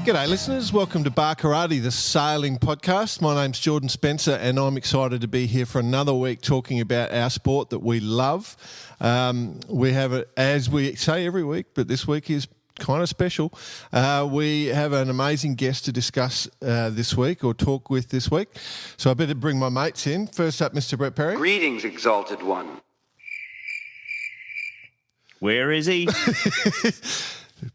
G'day listeners, welcome to Bar Karate, the sailing podcast. My name's Jordan Spencer and I'm excited to be here for another week talking about our sport that we love. We have it, as we say every week, but this week is kind of special. We have an amazing guest to discuss this week or talk with this week. So I better bring my mates in. First up, Mr. Brett Perry. Greetings, Exalted One. Where is he?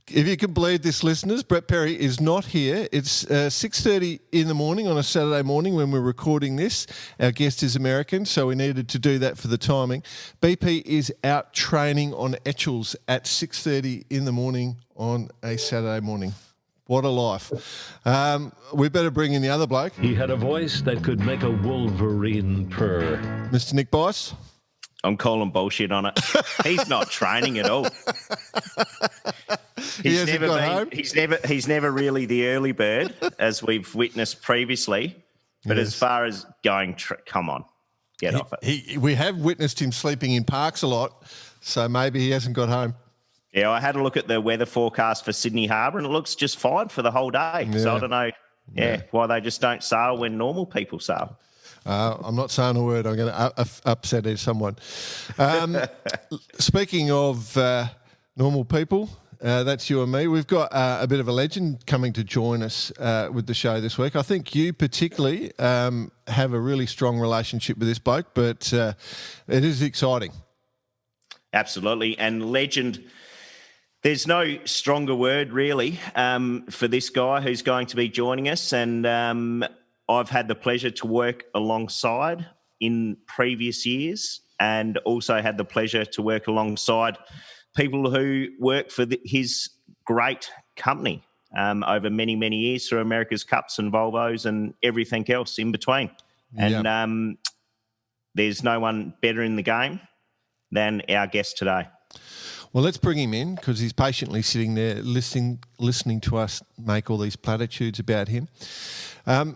If you can believe this, listeners, Brett Perry is not here. It's 6:30 in the morning on a Saturday morning when we're recording this. Our guest is American, so we needed to do that for the timing. BP is out training on Etchells at 6:30 in the morning on a Saturday morning. What a life. We better bring in the other bloke. He had a voice that could make a wolverine purr. Mr. Nick Bice. I'm calling bullshit on it. He's not training at all. He's never really the early bird, as we've witnessed previously. But Yes. as far as going, come on, get off it. We have witnessed him sleeping in parks a lot, so maybe he hasn't got home. Yeah, I had a look at the weather forecast for Sydney Harbour, and it looks just fine for the whole day. Yeah. So I don't know, why they just don't sail when normal people sail. I'm not saying a word. I'm going to upset someone. Speaking of normal people, that's you and me. We've got a bit of a legend coming to join us with the show this week. I think you particularly have a really strong relationship with this bloke, but it is exciting. Absolutely. And legend, there's no stronger word really for this guy who's going to be joining us. And I've had the pleasure to work alongside in previous years and also had the pleasure to work alongside people who work for his great company over many, many years through America's Cups and Volvos and everything else in between. And there's no one better in the game than our guest today. Well, let's bring him in because he's patiently sitting there listening to us make all these platitudes about him.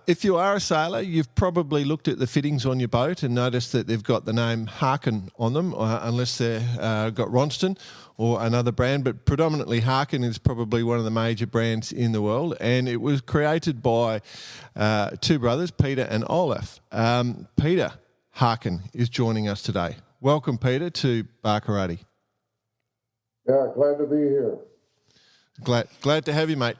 If you are a sailor, you've probably looked at the fittings on your boat and noticed that they've got the name Harken on them, unless they've got Ronstan or another brand, but predominantly Harken is probably one of the major brands in the world, and it was created by two brothers, Peter and Olaf. Peter Harken is joining us today. Welcome, Peter, to Bar Karate. Yeah, glad to be here. Glad to have you, mate.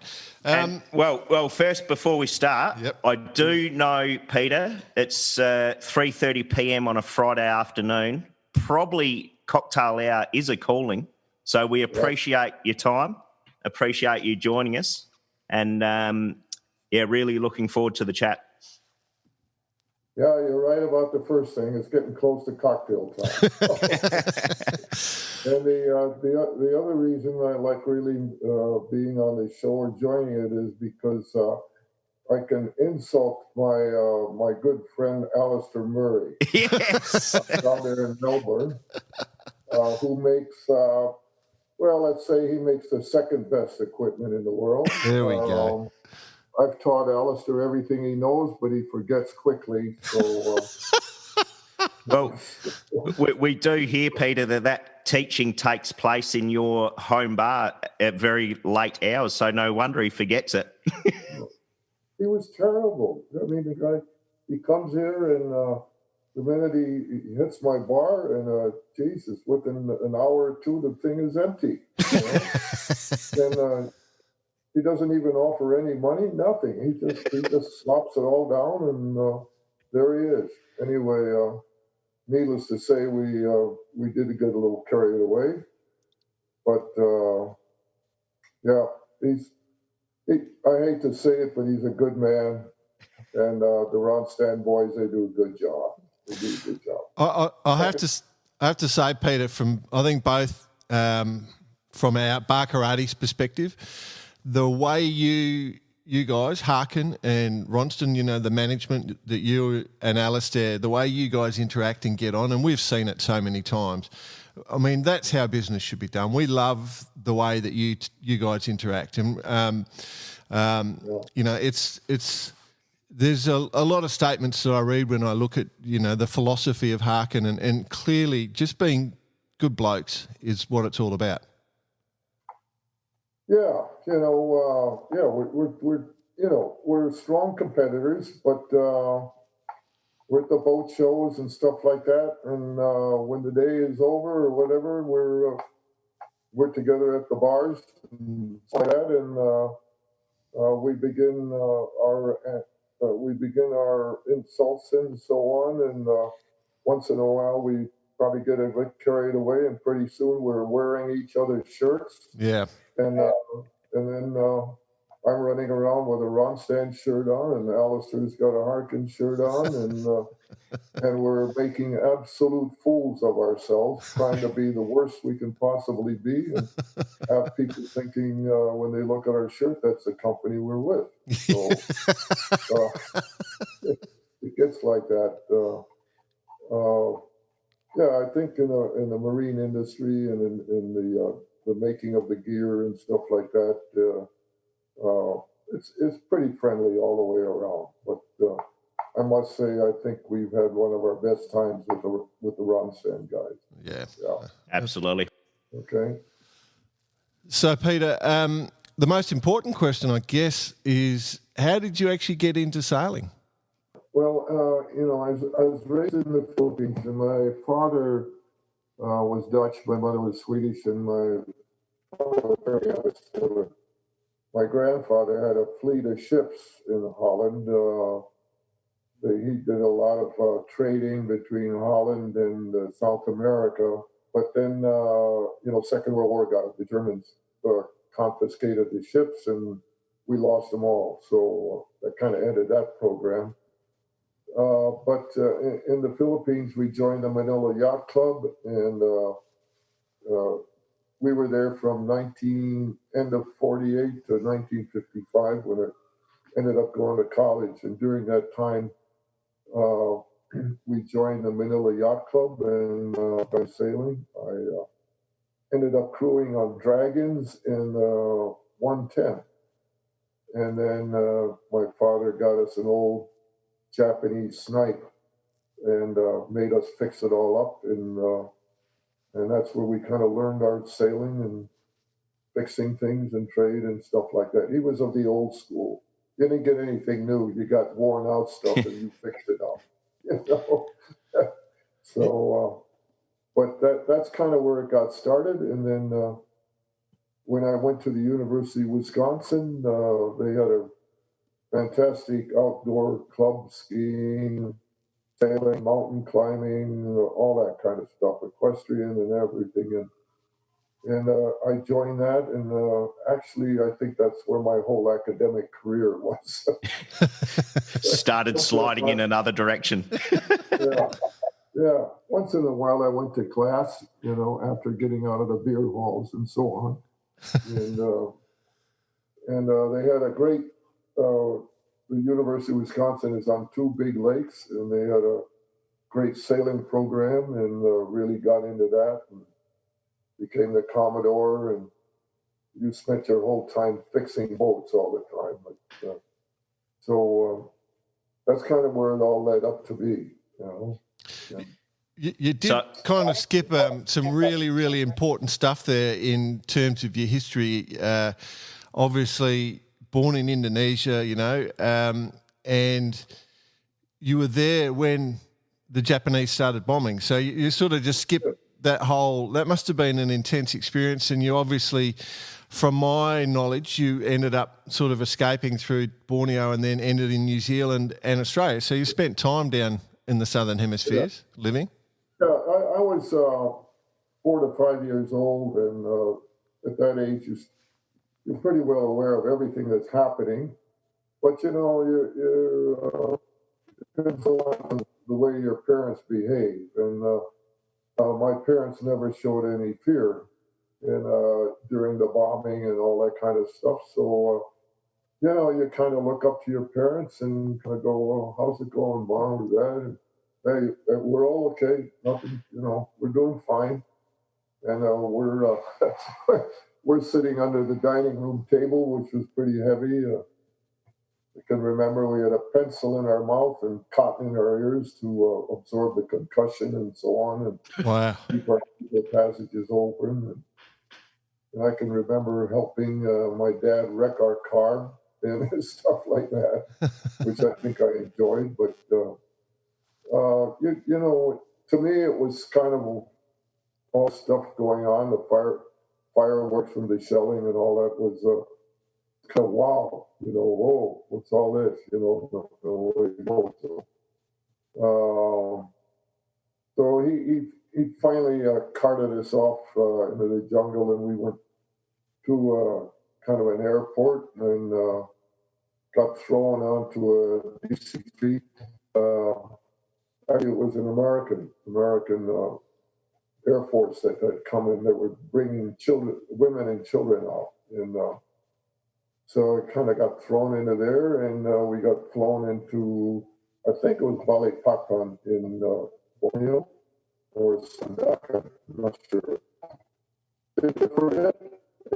Well, first, before we start, I do know, Peter, it's 3:30 p.m. on a Friday afternoon. Probably cocktail hour is a calling. So we appreciate your time, appreciate you joining us, and, really looking forward to the chat. Yeah, you're right about the first thing. It's getting close to cocktail time. And the other reason I like really being on the show or joining it is because I can insult my good friend Alistair Murray. Yes. Down there in Melbourne, who makes, let's say he makes the second best equipment in the world. There we go. I've taught Alistair everything he knows, but he forgets quickly. So, well, we do hear, Peter, that teaching takes place in your home bar at very late hours, so no wonder he forgets it. He was terrible. I mean, the guy, he comes here and the minute he hits my bar and, Jesus, within an hour or two, the thing is empty. You know? And he doesn't even offer any money, nothing. He just slops it all down, and there he is. Anyway, needless to say, we did get a little carried away, but I hate to say it, but he's a good man, and the Ronstan boys, they do a good job. I have to say, Peter, from I think both from our Bar Karate's perspective, the way you guys, Harken and Ronstan, you know, the management that you and Alistair, the way you guys interact and get on, and we've seen it so many times. I mean, that's how business should be done. We love the way that you guys interact, and you know, it's there's a lot of statements that I read when I look at, you know, the philosophy of Harken, and clearly just being good blokes is what it's all about. Yeah, we're strong competitors, but we're at the boat shows and stuff like that. And when the day is over or whatever, we're together at the bars and stuff like that, and we begin our insults and so on. And once in a while, we probably get a bit carried away, and pretty soon we're wearing each other's shirts. Yeah. And then I'm running around with a Ronstan shirt on, and Alistair's got a Harken shirt on, and we're making absolute fools of ourselves, trying to be the worst we can possibly be, and have people thinking when they look at our shirt, that's the company we're with. So it gets like that. Yeah, I think in the marine industry and in the making of the gear and stuff like that, it's pretty friendly all the way around. But I must say, I think we've had one of our best times with the Ronstan guys. Yeah. Absolutely. Okay. So, Peter, the most important question, I guess, is how did you actually get into sailing? Well, I was raised in the Philippines, and my father was Dutch, my mother was Swedish, and my father was very young. My grandfather had a fleet of ships in Holland. He did a lot of trading between Holland and South America. But then, Second World War the Germans confiscated the ships, and we lost them all. So that kind of ended that program. But in the Philippines, we joined the Manila Yacht Club, and we were there from end of 48 to 1955 when I ended up going to college. And during that time, we joined the Manila Yacht Club and by sailing. I ended up crewing on Dragons in 110. And then my father got us an old Japanese snipe and made us fix it all up. And that's where we kind of learned our sailing and fixing things and trade and stuff like that. He was of the old school. You didn't get anything new. You got worn out stuff and you fixed it up. So, but that's kind of where it got started. And then when I went to the University of Wisconsin, they had a fantastic outdoor club, skiing, sailing, mountain climbing, all that kind of stuff, equestrian and everything. And I joined that, and actually, I think that's where my whole academic career was. Started sliding in another direction. Yeah. Once in a while, I went to class, after getting out of the beer halls and so on. And they had a great. The University of Wisconsin is on two big lakes, and they had a great sailing program, and really got into that. And became the Commodore, and you spent your whole time fixing boats all the time. So that's kind of where it all led up to be, Yeah. You did kind of skip some really, really important stuff there in terms of your history. Obviously, born in Indonesia, and you were there when the Japanese started bombing. So you sort of just skipped that must have been an intense experience. And you obviously, from my knowledge, you ended up sort of escaping through Borneo and then ended in New Zealand and Australia. So you spent time down in the Southern Hemispheres living? Yeah, I was 4 to 5 years old, and at that age, you're pretty well aware of everything that's happening. But, you depends a lot on the way your parents behave. And my parents never showed any fear during the bombing and all that kind of stuff. So, you kind of look up to your parents and kind of go, well, how's it going, Mom, or Dad? And, hey, we're all okay. Nothing, we're doing fine. And we're sitting under the dining room table, which was pretty heavy. I can remember we had a pencil in our mouth and cotton in our ears to absorb the concussion and so on, and wow. keep our passages open. And I can remember helping my dad wreck our car and stuff like that, which I think I enjoyed. But, you know, to me, it was kind of all stuff going on, the fireworks from the shelling and all that was kind of wow, you know, whoa, what's all this, you know, the way it goes. So he finally carted us off into the jungle, and we went to kind of an airport and got thrown onto a DC street. Actually, it was an American Air Force that had come in that were bringing women and children out. And so I kind of got thrown into there, and we got flown into, I think it was Balikpapan in Borneo or Sandaka, I'm not sure. And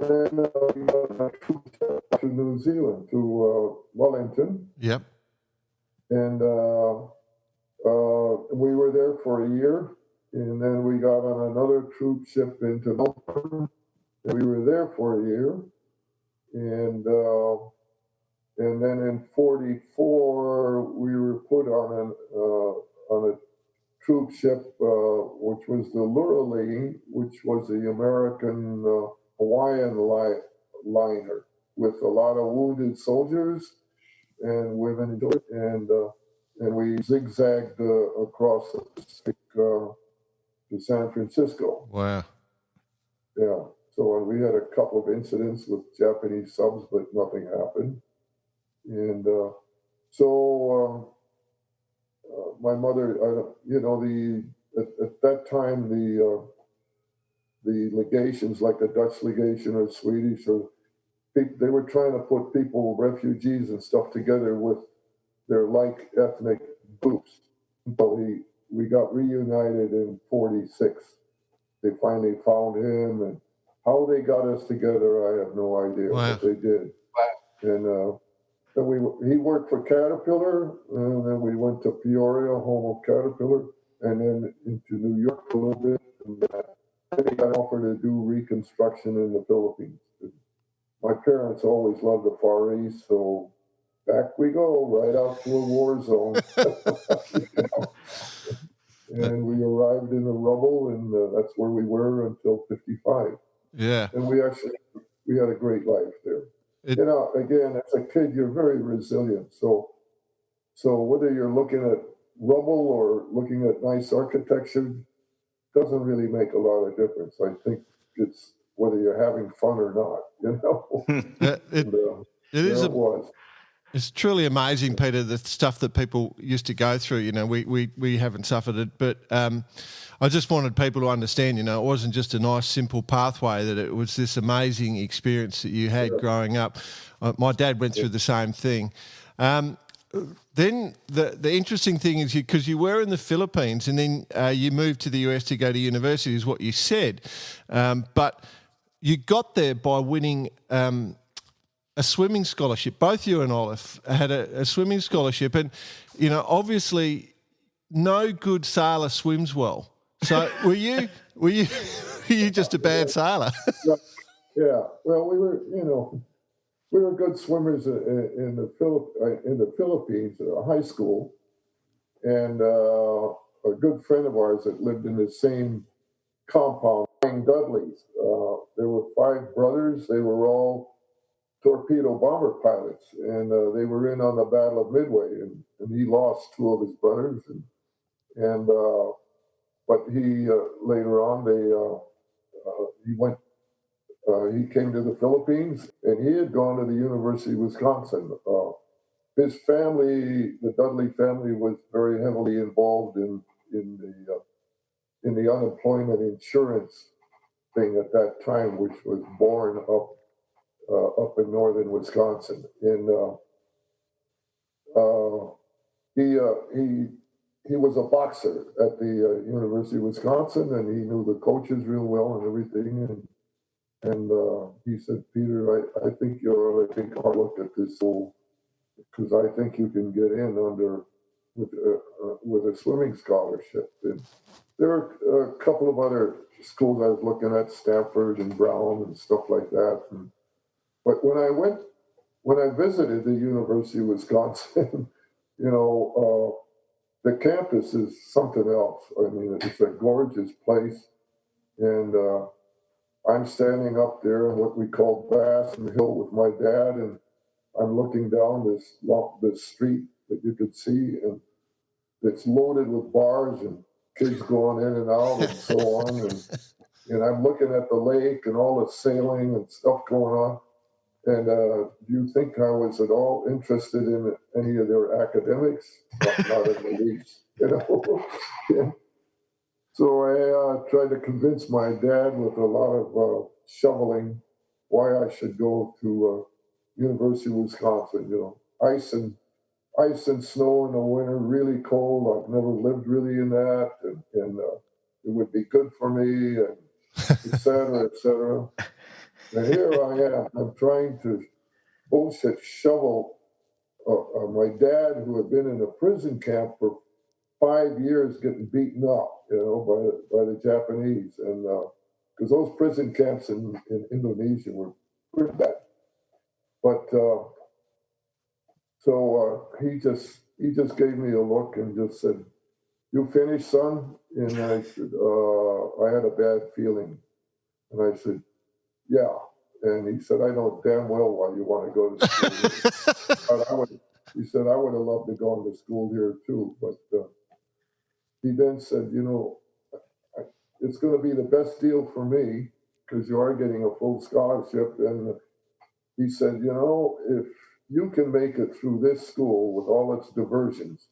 then we got to New Zealand, to Wellington. Yep. And we were there for a year. And then we got on another troop ship into Melbourne, and we were there for a year. And then in '44, we were put on a troop ship, which was the Lurali, which was the American Hawaiian liner, with a lot of wounded soldiers and women, and we zigzagged across the Pacific to San Francisco. Wow. Yeah. So we had a couple of incidents with Japanese subs, but nothing happened. And my mother, you know, at that time the legations, like the Dutch legation or Swedish, or they were trying to put people, refugees and stuff, together with their like ethnic groups. So we got reunited in '46. They finally found him, and how they got us together, I have no idea. Wow. But they did. And then he worked for Caterpillar, and then we went to Peoria, home of Caterpillar, and then into New York for a little bit. And then he got offered to do reconstruction in the Philippines. My parents always loved the Far East, so back we go, right out to a war zone. You know? And we arrived in the rubble, and that's where we were until '55. Yeah. And we had a great life there. You know, again, as a kid, you're very resilient. So whether you're looking at rubble or looking at nice architecture doesn't really make a lot of difference. I think it's whether you're having fun or not, you know. It was. It's truly amazing, Peter, the stuff that people used to go through. You know, we haven't suffered it, but I just wanted people to understand, you know, it wasn't just a nice, simple pathway, that it was this amazing experience that you had growing up. My dad went through the same thing. Then the interesting thing is, because you were in the Philippines and then you moved to the US to go to university, is what you said. But you got there by winning a swimming scholarship. Both you and Olaf had a swimming scholarship, and you know, obviously, no good sailor swims well. So were you just a bad sailor? Yeah. Well, we were good swimmers in the Philippines, high school, and a good friend of ours that lived in the same compound, Dudleys. There were 5 brothers. They were all torpedo bomber pilots, and they were in on the Battle of Midway, and he lost 2 of his brothers, and but he later on he came to the Philippines, and he had gone to the University of Wisconsin. His family, the Dudley family, was very heavily involved in the unemployment insurance thing at that time, which was born up in northern Wisconsin. And he was a boxer at the University of Wisconsin, and he knew the coaches real well and everything. And he said, "Peter, I think you ought to take a look at this, because I think you can get in with a swimming scholarship." And there were a couple of other schools I was looking at, Stanford and Brown and stuff like that. But when I visited the University of Wisconsin, the campus is something else. I mean, it's a gorgeous place. And I'm standing up there in what we call Bassin Hill with my dad, and I'm looking down this street that you could see, and it's loaded with bars and kids going in and out and so on. And I'm looking at the lake and all the sailing and stuff going on. And do you think I was at all interested in any of their academics? Not in the least, Yeah. So I tried to convince my dad with a lot of shoveling why I should go to University of Wisconsin. Ice and snow in the winter, really cold. I've never lived really in that, and it would be good for me, and et cetera, et cetera. And here I am. I'm trying to bullshit shovel my dad, who had been in a prison camp for 5 years, getting beaten up, by the Japanese, and because those prison camps in Indonesia were pretty bad. But so he just gave me a look and just said, "You finished, son?" And I said, "I had a bad feeling." And I said, "Yeah." And he said, "I know damn well why you want to go to school." He said, "I would have loved to go to school here too." But he then said, "It's going to be the best deal for me because you are getting a full scholarship." And he said, "If you can make it through this school with all its diversions,"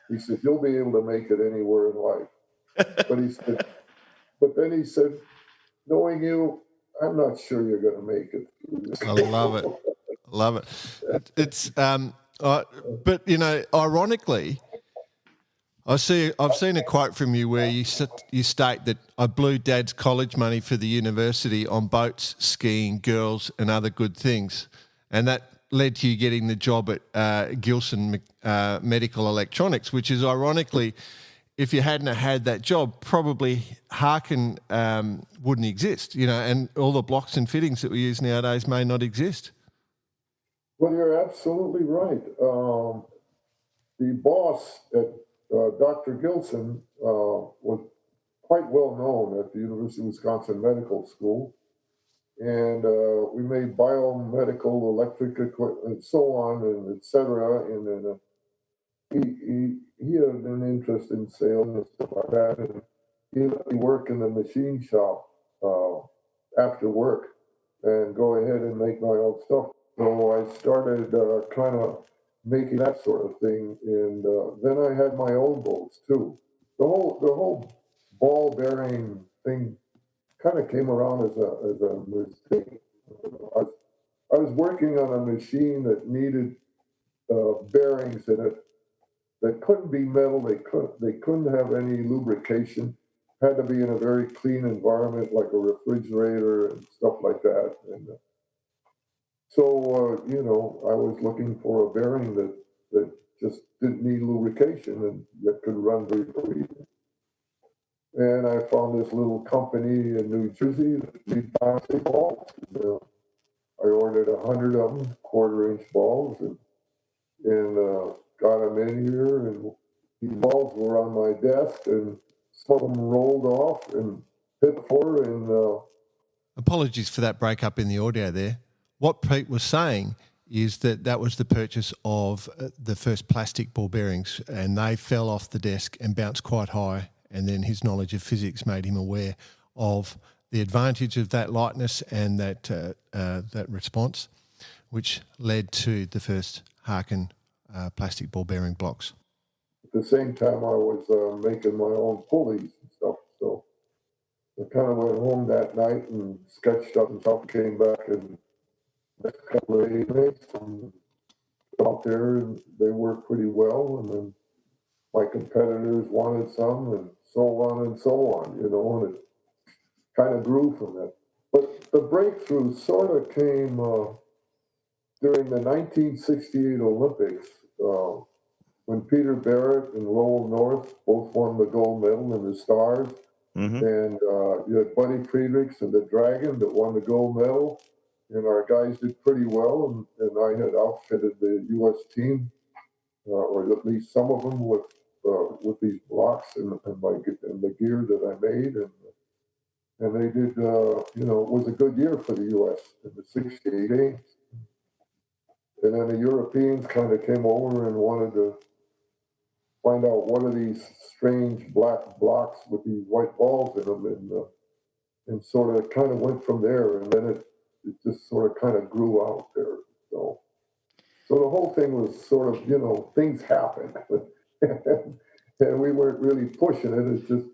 he said, "you'll be able to make it anywhere in life." But then he said, "Knowing you, I'm not sure you're going to make it." I love it. Love it. It's but ironically, I've seen a quote from you where you state that I blew Dad's college money for the university on boats, skiing, girls, and other good things, and that led to you getting the job at Gilson Medical Electronics, which is ironically, if you hadn't had that job, probably Harken wouldn't exist, and all the blocks and fittings that we use nowadays may not exist. Well, you're absolutely right. The boss at Dr. Gilson was quite well known at the University of Wisconsin Medical School. And we made biomedical, electric equipment, and so on, and et cetera. And then he had an interest in sales and stuff like that. And he let me work in the machine shop after work and go ahead and make my own stuff. So I started kind of making that sort of thing. And then I had my own boats too. The whole ball bearing thing kind of came around as a mistake. I was working on a machine that needed bearings in it that couldn't be metal. They couldn't have any lubrication. Had to be in a very clean environment, like a refrigerator and stuff like that. And so I was looking for a bearing that just didn't need lubrication and yet could run very freely. And I found this little company in New Jersey that made plastic balls. I ordered 100 of them, quarter-inch balls, and got them in here. And these balls were on my desk, and some of them rolled off and hit the floor. And apologies for that breakup in the audio there. What Pete was saying is that was the purchase of the first plastic ball bearings, and they fell off the desk and bounced quite high. And then his knowledge of physics made him aware of the advantage of that lightness and that response, which led to the first Harken plastic ball bearing blocks. At the same time, I was making my own pulleys and stuff. So I kind of went home that night and sketched up and stuff, came back and next couple of evenings and out there, and they worked pretty well. And then my competitors wanted some, and so on and so on, and it kind of grew from it. But the breakthrough sort of came during the 1968 Olympics, when Peter Barrett and Lowell North both won the gold medal in the stars. And you had Buddy Friedrichs and the Dragon that won the gold medal. And our guys did pretty well. And I had outfitted the U.S. team, or at least some of them, with these blocks and the gear that I made. And they did, it was a good year for the U.S. in the 68 games. And then the Europeans kind of came over and wanted to find out what are these strange black blocks with these white balls in them, and sort of kind of went from there. And then it just sort of kind of grew out there. So the whole thing was sort of, things happened. And we weren't really pushing it. It's just,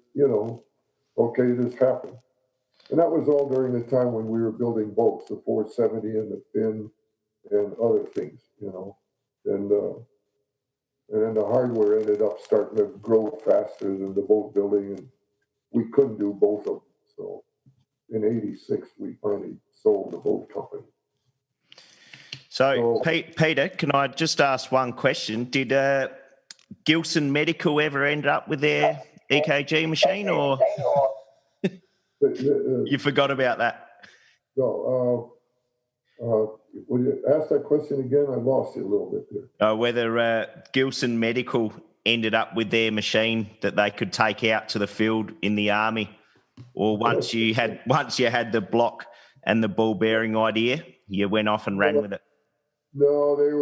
okay, this happened. And that was all during the time when we were building boats, the 470 and the fin and other things, and then the hardware ended up starting to grow faster than the boat building, and we couldn't do both of them. So in '86, we finally sold the boat company. So Peter, can I just ask one question? Did Gilson Medical ever end up with their EKG machine, or you forgot about that? No. Would you ask that question again? I lost you a little bit there. Whether Gilson Medical ended up with their machine that they could take out to the field in the army, or once you had the block and the ball bearing idea, you went off and ran with it. No, it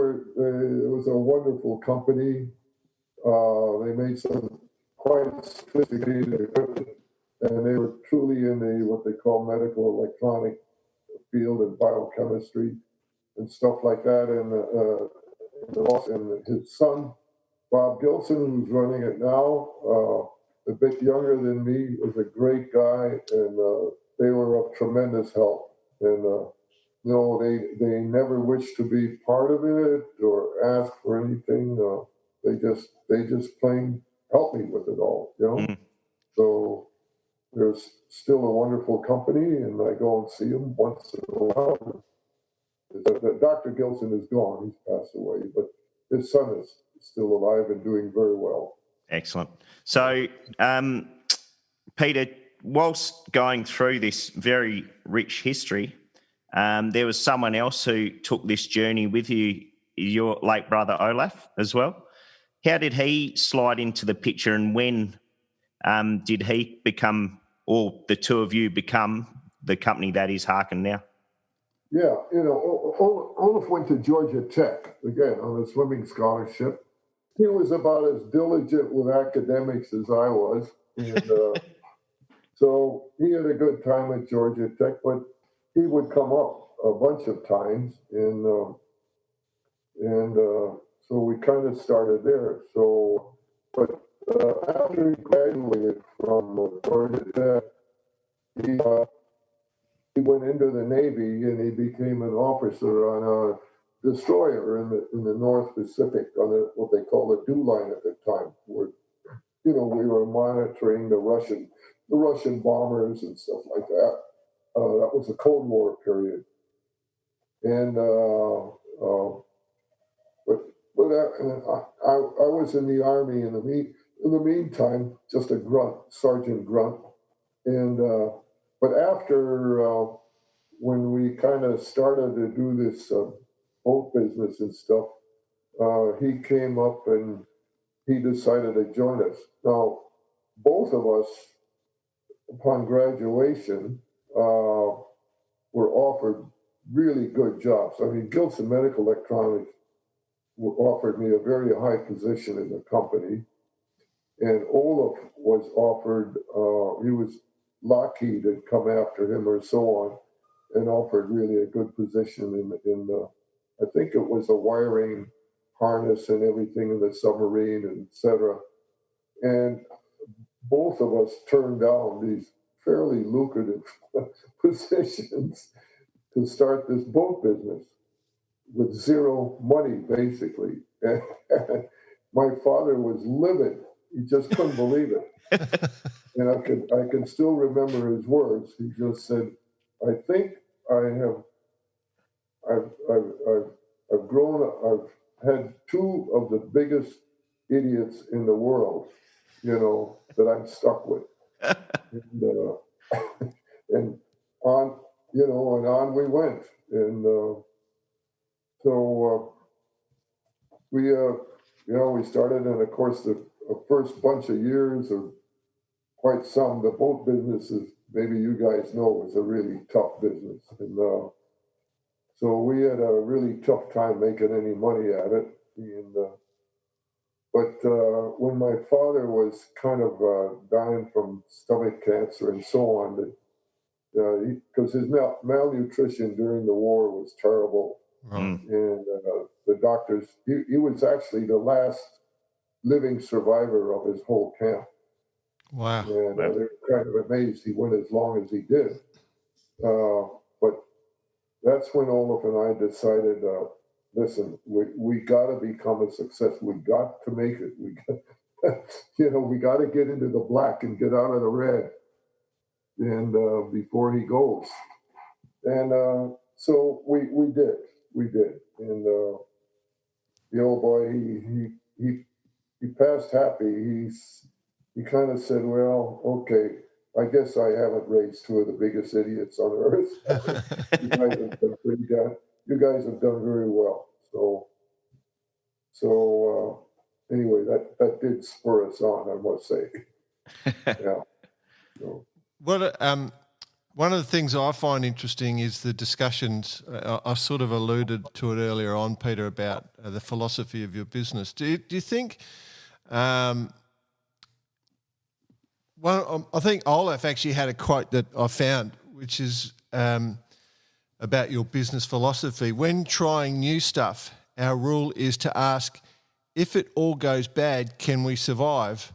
was a wonderful company. They made some quite sophisticated equipment, and they were truly in what they call medical electronic field and biochemistry and stuff like that. And his son, Bob Gilson, who's running it now, a bit younger than me, was a great guy, and they were of tremendous help. And they never wished to be part of it or ask for anything. They just plain helped me with it all, So there's still a wonderful company, and I go and see them once in a while. Dr. Gilson is gone; he's passed away, but his son is still alive and doing very well. Excellent. So, Peter, whilst going through this very rich history, there was someone else who took this journey with you, your late brother Olaf, as well. How did he slide into the picture, and when did he become, or the two of you become, the company that is Harken now? Yeah, Olaf went to Georgia Tech, again, on a swimming scholarship. He was about as diligent with academics as I was. And so he had a good time at Georgia Tech, but he would come up a bunch of times. And so we kind of started there. So, but after he graduated from Georgia Tech, he went into the Navy, and he became an officer on a destroyer in the North Pacific, on what they call the DEW line at the time, where we were monitoring the Russian bombers and stuff like that. That was the Cold War period, and I was in the Army in the meantime, just a grunt, sergeant grunt, and. But after when we kind of started to do this boat business and stuff, he came up and he decided to join us. Now, both of us, upon graduation, were offered really good jobs. I mean, Gilson Medical Electronics offered me a very high position in the company, and Olaf was offered. He was Lockheed had come after him or so on, and offered really a good position in I think it was a wiring harness and everything in the submarine, and et cetera. And both of us turned down these fairly lucrative positions to start this boat business with zero money, basically. And my father was livid. He just couldn't believe it. And I can still remember his words. He just said, "I think I've had two of the biggest idiots in the world, that I'm stuck with." and, and on, and on we went. And so we started, and of course, the first bunch of years, or quite some, the boat businesses, maybe you guys know, was a really tough business. And so we had a really tough time making any money at it. And but when my father was kind of dying from stomach cancer and so on, because his malnutrition during the war was terrible, and the doctors, he was actually the last living survivor of his whole camp. Wow. And they were kind of amazed he went as long as he did. But that's when Olaf and I decided, listen, we got to become a success. We got to make it. We got to get into the black and get out of the red, and before he goes. And so we did. And the old boy, he passed happy. He kind of said, well, okay, I guess I haven't raised two of the biggest idiots on earth. You guys have done very well. So anyway, that did spur us on, I must say. Yeah. So. One of the things I find interesting is the discussions. I sort of alluded to it earlier on, Peter, about the philosophy of your business. Do you think? I think Olaf actually had a quote that I found, which is about your business philosophy. When trying new stuff, our rule is to ask, if it all goes bad, can we survive?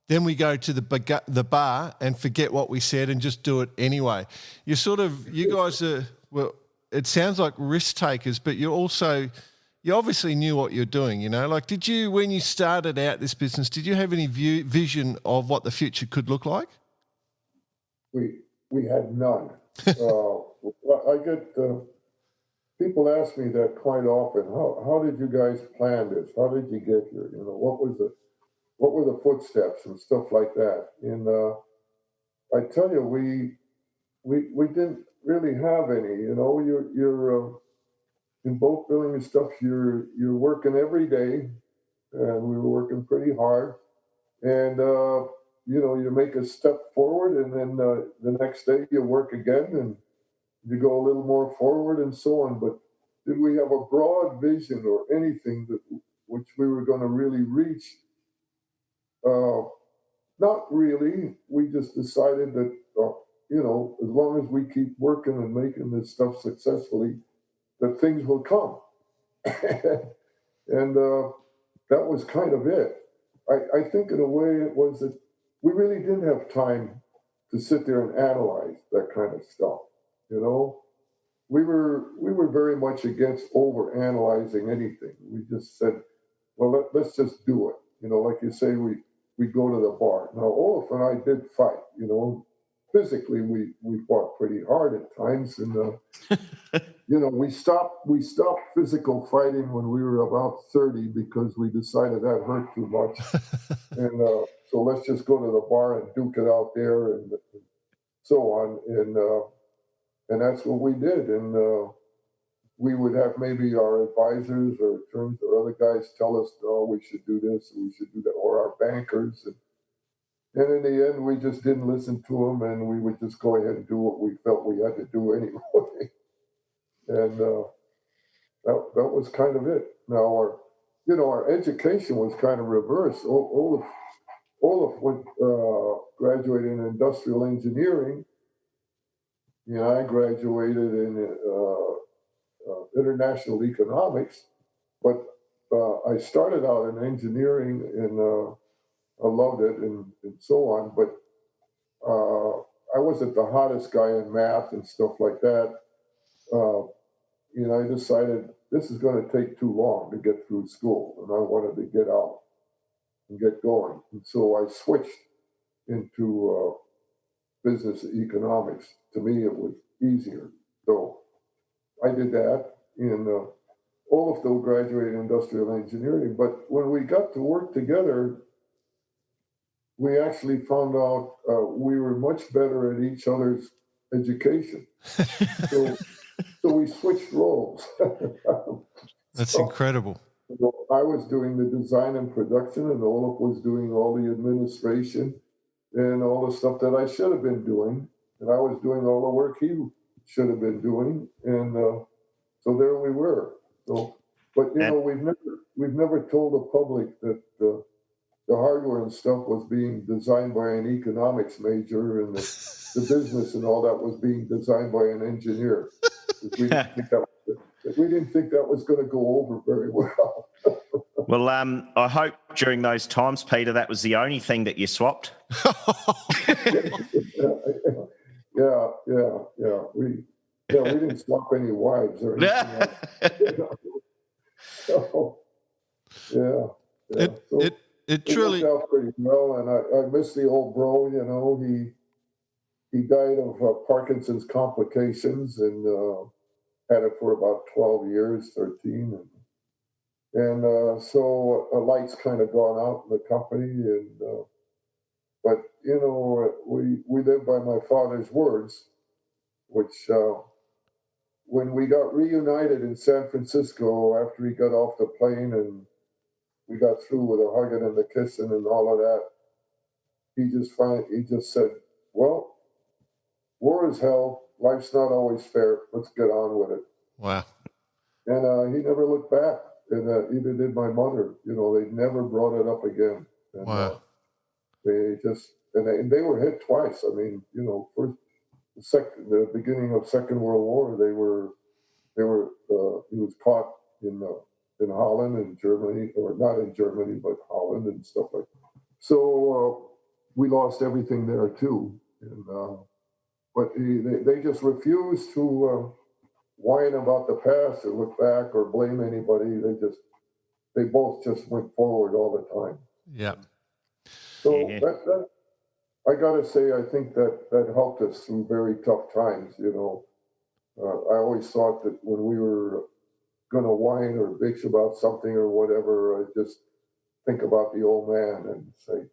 Then we go to the bar and forget what we said and just do it anyway. You guys are, well, it sounds like risk takers, but you obviously knew what you're doing, Like, did you, when you started out this business, did you have any vision of what the future could look like? We had none. I get people ask me that quite often. How did you guys plan this? How did you get here? What were the footsteps and stuff like that? And I tell you, we didn't really have any. You're in boat building and stuff. You're working every day, and we were working pretty hard. And you make a step forward, and then the next day you work again, and you go a little more forward, and so on. But did we have a broad vision or anything which we were going to really reach? Not really. We just decided that, as long as we keep working and making this stuff successfully, that things will come. And that was kind of it. I think in a way it was that we really didn't have time to sit there and analyze that kind of stuff. We were very much against over analyzing anything. We just said, well, let's just do it. Like you say, we go to the bar. Now, Olaf and I did fight. Physically, we fought pretty hard at times, and we stopped physical fighting when we were about 30 because we decided that hurt too much, and so let's just go to the bar and duke it out there, and so on, and that's what we did, and we would have maybe our advisors or attorneys or other guys tell us, oh, we should do this, or we should do that, or our bankers. And in the end, we just didn't listen to them, and we would just go ahead and do what we felt we had to do anyway. And that was kind of it. Now, our education was kind of reversed. Olaf went graduated in industrial engineering. I graduated in international economics, but I started out in engineering, and I loved it, and so on. But I wasn't the hottest guy in math and stuff like that. I decided this is going to take too long to get through school, and I wanted to get out and get going. And so I switched into business economics. To me, it was easier. So I did that. And Olaf, though, graduated in industrial engineering. But when we got to work together, we actually found out we were much better at each other's education. So we switched roles. That's incredible. I was doing the design and production, and Olaf was doing all the administration and all the stuff that I should have been doing. And I was doing all the work he should have been doing. And so there we were. So, but we've never told the public that the hardware and stuff was being designed by an economics major, and the business and all that was being designed by an engineer. We didn't think that was going to go over very well. Well, I hope during those times, Peter, that was the only thing that you swapped. Yeah. We didn't swap any wives or anything else. So, yeah. It truly worked out pretty well, and I miss the old bro. He died of Parkinson's complications, and had it for about 12 years, 13, and so a light's kind of gone out in the company, and but we live by my father's words, which when we got reunited in San Francisco after he got off the plane and we got through with the hugging and the kissing and all of that, he just said, "Well, war is hell. Life's not always fair. Let's get on with it." Wow. And he never looked back. And either did my mother. They never brought it up again. And, Wow. They just and they were hit twice. I mean, first the beginning of Second World War, he was caught in Holland and Germany, or not in Germany, but Holland and stuff like that. So we lost everything there too. And but they just refused to whine about the past or look back or blame anybody. They both just went forward all the time. Yeah. So that I gotta say, I think that helped us through very tough times. I always thought that when we were going to whine or bitch about something or whatever, I just think about the old man and say,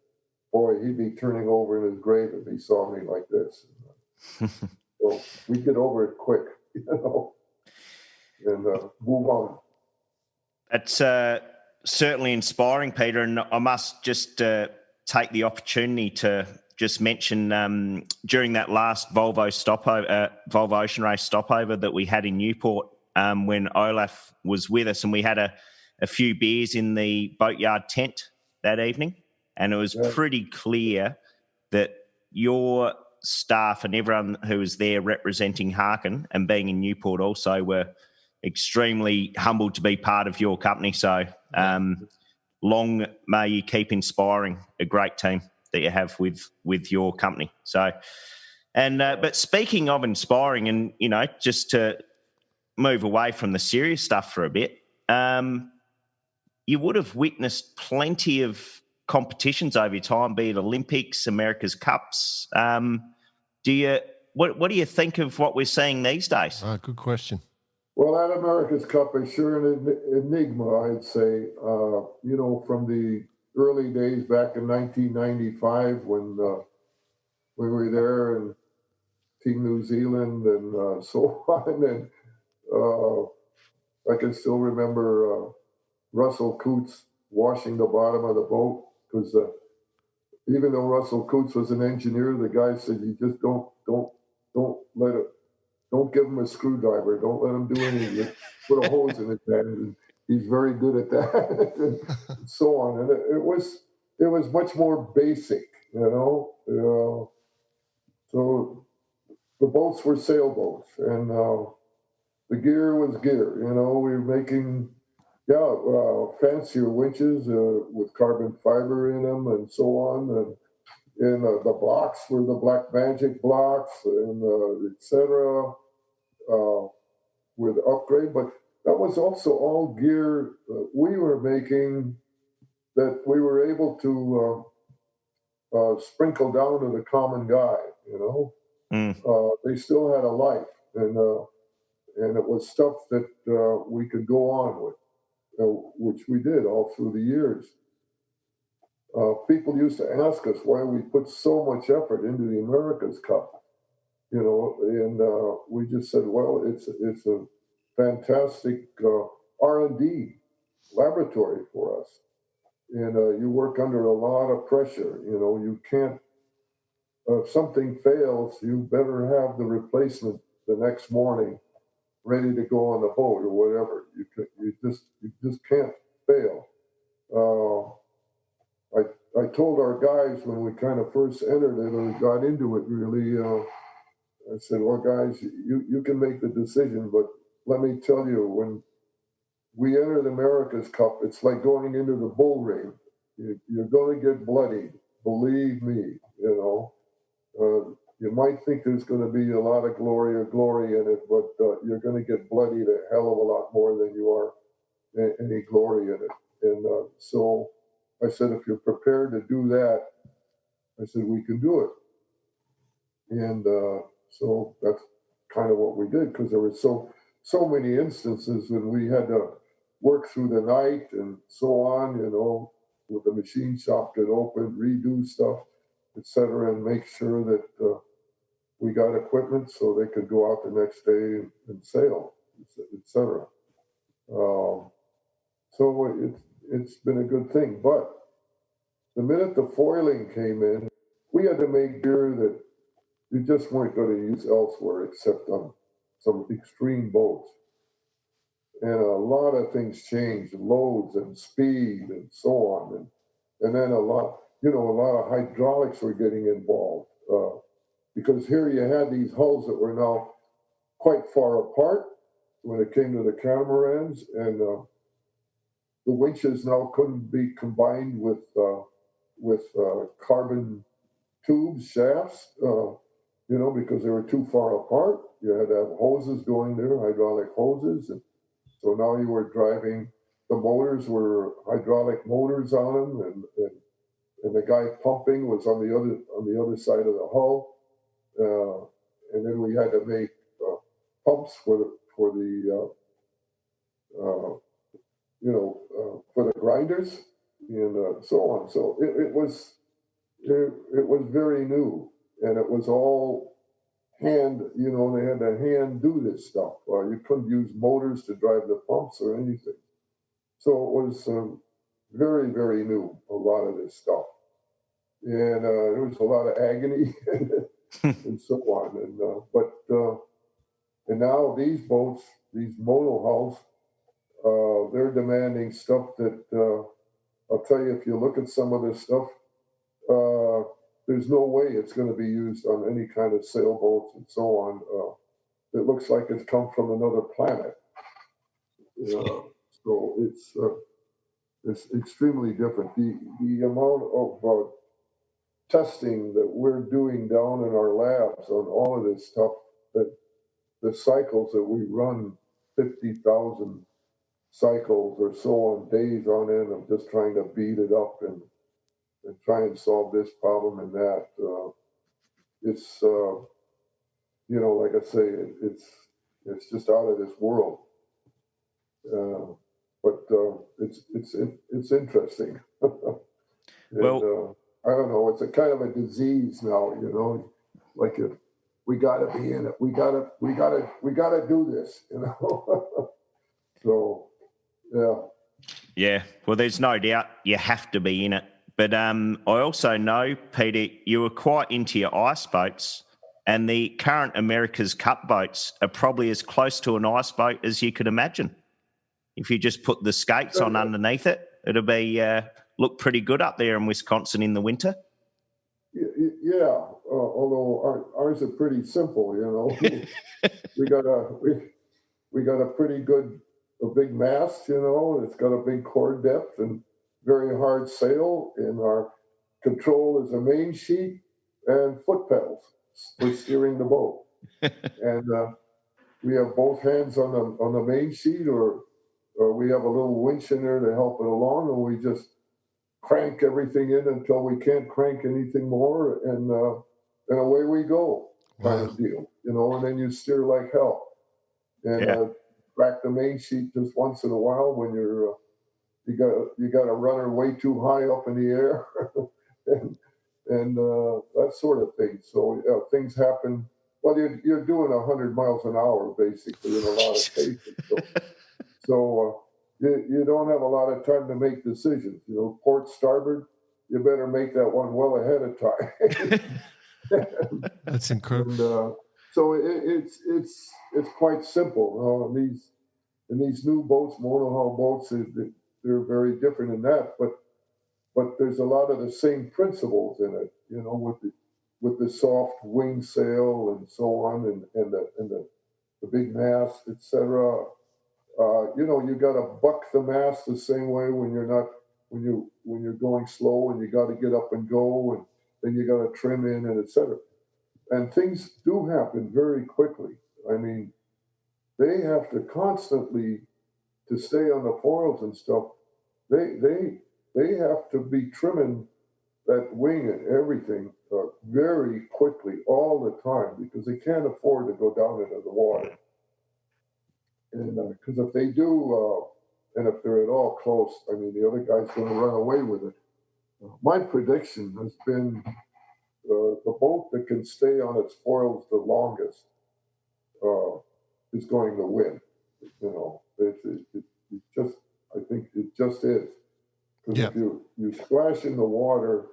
boy, he'd be turning over in his grave if he saw me like this. So we get over it quick, and move on. It's certainly inspiring, Peter, and I must just take the opportunity to just mention during that last Volvo Ocean Race stopover that we had in Newport, when Olaf was with us, and we had a few beers in the boatyard tent that evening, and it was pretty clear that your staff and everyone who was there representing Harken and being in Newport also were extremely humbled to be part of your company. So long may you keep inspiring a great team that you have with your company. So, and but speaking of inspiring, and just to move away from the serious stuff for a bit, you would have witnessed plenty of competitions over your time, be it Olympics, America's Cups. What do you think of what we're seeing these days? Good question. Well, that America's Cup is sure an enigma, I'd say. From the early days back in 1995 when we were there and Team New Zealand and so on. And I can still remember Russell Coutts washing the bottom of the boat, because even though Russell Coutts was an engineer, the guy said, "You just don't let it. Don't give him a screwdriver. Don't let him do anything. Put a hose in his hand." And he's very good at that, and so on. And it was much more basic, So the boats were sailboats, and the gear was gear. We were making fancier winches with carbon fiber in them, and so on. And the blocks were the Black Magic blocks, and etc. With upgrade, but that was also all gear we were making that we were able to sprinkle down to the common guy. They still had a life, and it was stuff that we could go on with, which we did all through the years. People used to ask us why we put so much effort into the America's Cup, and we just said, well, it's a fantastic R&D laboratory for us, and you work under a lot of pressure. You can't. If something fails, you better have the replacement the next morning, ready to go on the boat or whatever. You just can't fail. I told our guys when we kind of first entered it and got into it really, I said, well, guys, you can make the decision, but let me tell you, when we enter the America's Cup, it's like going into the bull ring. You're going to get bloodied, believe me, you might think there's going to be a lot of glory in it, but you're going to get bloodied a hell of a lot more than you are any glory in it. And so I said, if you're prepared to do that, I said, we can do it. And so that's kind of what we did, because there were so many instances when we had to work through the night and so on, with the machine shop get open, redo stuff, etc., and make sure that we got equipment so they could go out the next day and sail, etc. So it's been a good thing. But the minute the foiling came in, we had to make sure that we just weren't going to use elsewhere except on some extreme boats. And a lot of things changed, loads and speed and so on. And then a lot of hydraulics were getting involved. Because here you had these hulls that were now quite far apart when it came to the catamarans, and the winches now couldn't be combined with carbon tubes, shafts, because they were too far apart. You had to have hoses going there, hydraulic hoses, and so now you were driving. The motors were hydraulic motors on them, and the guy pumping was on the other side of the hull. And then we had to make pumps for the grinders and so on. So it was very new, and it was all hand. They had to hand do this stuff. You couldn't use motors to drive the pumps or anything. So it was very, very new, a lot of this stuff, and there was a lot of agony. And so on, and now these boats, these mono hulls, they're demanding stuff that I'll tell you. If you look at some of this stuff, there's no way it's going to be used on any kind of sailboats and so on. It looks like it's come from another planet. So it's extremely different. The amount of testing that we're doing down in our labs on all of this stuff, that the cycles that we run, 50,000 cycles or so on, days on end of just trying to beat it up and try and solve this problem and that. It's like I say, it's just out of this world. But it's interesting. Well, I don't know. It's a kind of a disease now, like we got to be in it. We got to do this, So, yeah. Yeah. Well, there's no doubt you have to be in it. But I also know, Peter, you were quite into your ice boats, and the current America's Cup boats are probably as close to an ice boat as you could imagine. If you just put the skates on underneath it, it'll be look pretty good up there in Wisconsin in the winter. Yeah, although ours are pretty simple, we got a pretty good, a big mast, it's got a big core depth and very hard sail, and our control is a main sheet and foot pedals for steering the boat. And we have both hands on the main sheet, or we have a little winch in there to help it along, and we just crank everything in until we can't crank anything more, and away we go, kind of deal, and then you steer like hell, and crack the main sheet just once in a while when you're you got a runner way too high up in the air, and that sort of thing. So things happen. Well, you're doing 100 miles an hour basically in a lot of cases. So you don't have a lot of time to make decisions. You know, port starboard, you better make that one well ahead of time. That's incredible. And so it's quite simple. In these new boats, monohull boats, they're very different in that, but there's a lot of the same principles in it. You know, with the soft wing sail and so on, and the big mast, etc. You know, you got to buck the mast the same way when you're going slow, and you got to get up and go, and then you got to trim in and etc. And things do happen very quickly. I mean, they have to constantly, to stay on the foils and stuff. They have to be trimming that wing and everything very quickly all the time, because they can't afford to go down into the water. And because if they do, and if they're at all close, I mean, the other guy's going to run away with it. My prediction has been the boat that can stay on its foils the longest is going to win. You know, it just, I think it just is. Because if you splash in the water,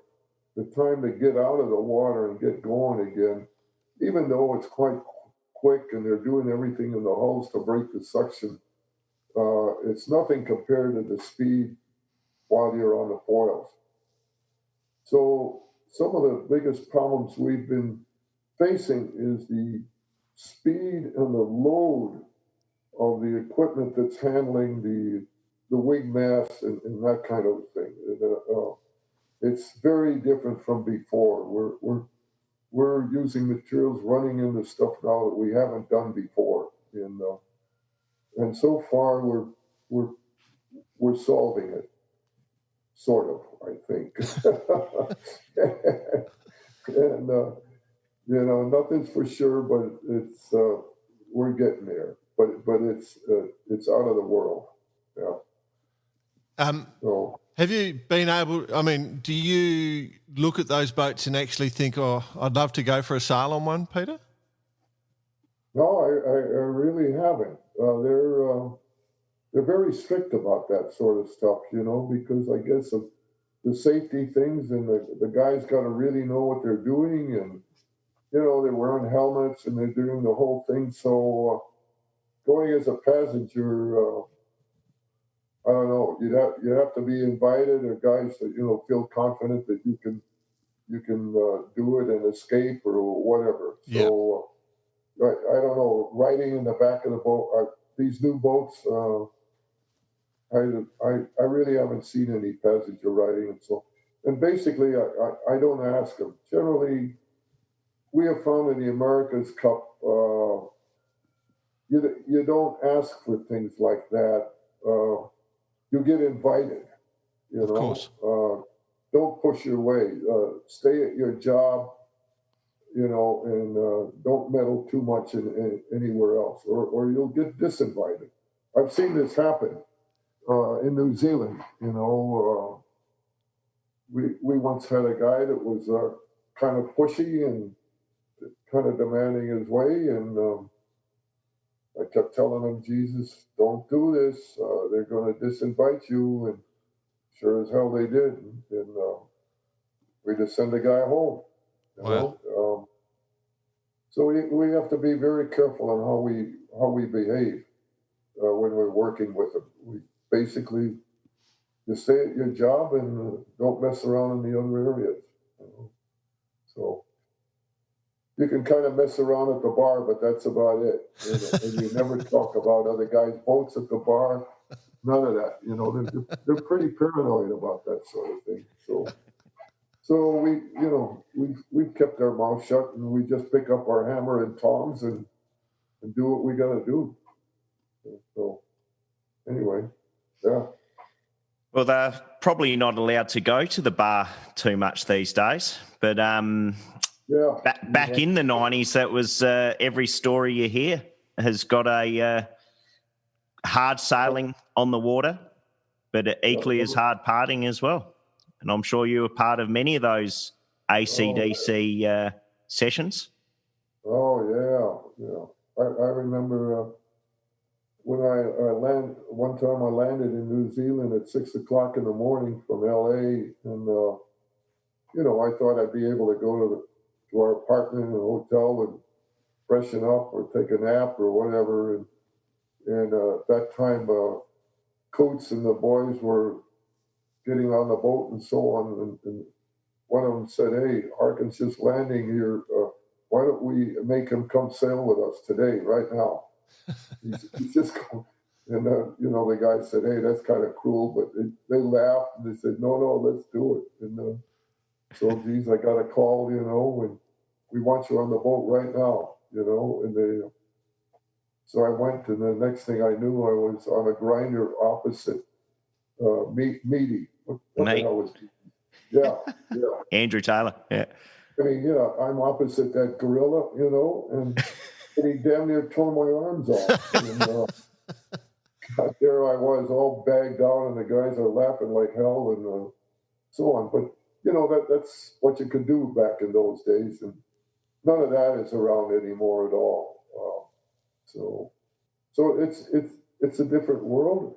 the time to get out of the water and get going again, even though it's quite quick and they're doing everything in the hulls to break the suction, it's nothing compared to the speed while you're on the foils. So some of the biggest problems we've been facing is the speed and the load of the equipment that's handling the wing mass and that kind of thing. It's very different from before. We're using materials running into stuff now that we haven't done before, and so far we're solving it, sort of, I think. And you know, nothing's for sure, but it's we're getting there. But it's out of the world. Yeah. So, have you been able, I mean, do you look at those boats and actually think, oh, I'd love to go for a sail on one, Peter? No, I really haven't. They're very strict about that sort of stuff, you know, because I guess of the safety things, and the guys got to really know what they're doing, and, you know, they're wearing helmets and they're doing the whole thing. So going as a passenger, I don't know. You have to be invited, or guys that, you know, feel confident that you can do it and escape or whatever. Yeah. So I don't know. Riding in the back of the boat, these new boats, I really haven't seen any passenger riding, and basically I don't ask them. Generally, we have found in the America's Cup, you don't ask for things like that. You get invited, you know. Of course. Don't push your way. Stay at your job, you know, and don't meddle too much in anywhere else, or you'll get disinvited. I've seen this happen in New Zealand. You know, we once had a guy that was kind of pushy and kind of demanding his way, and I kept telling him, Jesus, don't do this. They're going to disinvite you. And sure as hell they did. And we just send the guy home. You know? So we have to be very careful on how we behave when we're working with them. We basically just stay at your job and don't mess around in the other areas. You know? So you can kind of mess around at the bar, but that's about it. You know? And you never talk about other guys' boats at the bar. None of that. You know, they're pretty paranoid about that sort of thing. So we, you know, we've kept our mouth shut, and we just pick up our hammer and tongs and do what we got to do. So anyway, yeah. Well, they're probably not allowed to go to the bar too much these days, but back in the 90s, that was every story you hear has got a hard sailing on the water. but equally as hard parting as well. And I'm sure you were part of many of those ACDC sessions. Oh, yeah. I remember when one time I landed in New Zealand at 6 o'clock in the morning from LA, and, I thought I'd be able to go to our apartment in a hotel and freshen up or take a nap or whatever. And at that time, Coates and the boys were getting on the boat and so on. And one of them said, "Hey, Harken's just landing here. Why don't we make him come sail with us today, right now?" He's just going. And, the guy said, "Hey, that's kind of cruel." But they laughed and they said, no, let's do it. And so, geez, I got a call, and we want you on the boat right now, and so I went, and the next thing I knew, I was on a grinder opposite Meaty. What the hell was Meaty? Yeah. Andrew Taylor, yeah. I mean, I'm opposite that gorilla, and he damn near tore my arms off. And there I was, all bagged out, and the guys are laughing like hell, and so on. But that's what you could do back in those days, and none of that is around anymore at all. So it's a different world.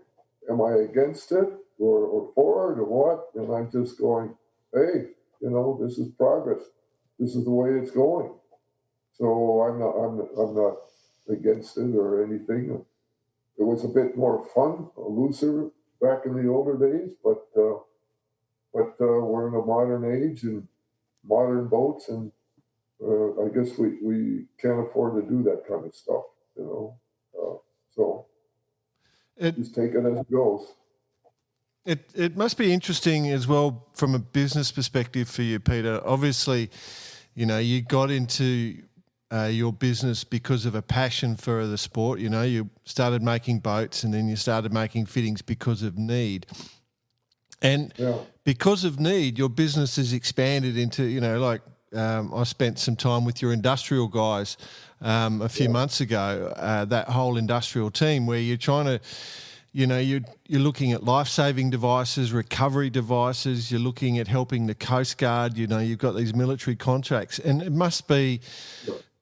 Am I against it or for it or what? And I'm just going, hey, this is progress. This is the way it's going. So I'm not against it or anything. It was a bit more fun, looser back in the older days, but we're in a modern age and modern boats, and I guess we can't afford to do that kind of stuff, so just take it as it goes. It must be interesting as well from a business perspective for you, Peter. Obviously, you got into your business because of a passion for the sport. You started making boats, and then you started making fittings because of need. And because of need, your business has expanded into, I spent some time with your industrial guys a few months ago, that whole industrial team where you're trying to, you're looking at life-saving devices, recovery devices, you're looking at helping the Coast Guard, you've got these military contracts, and it must be,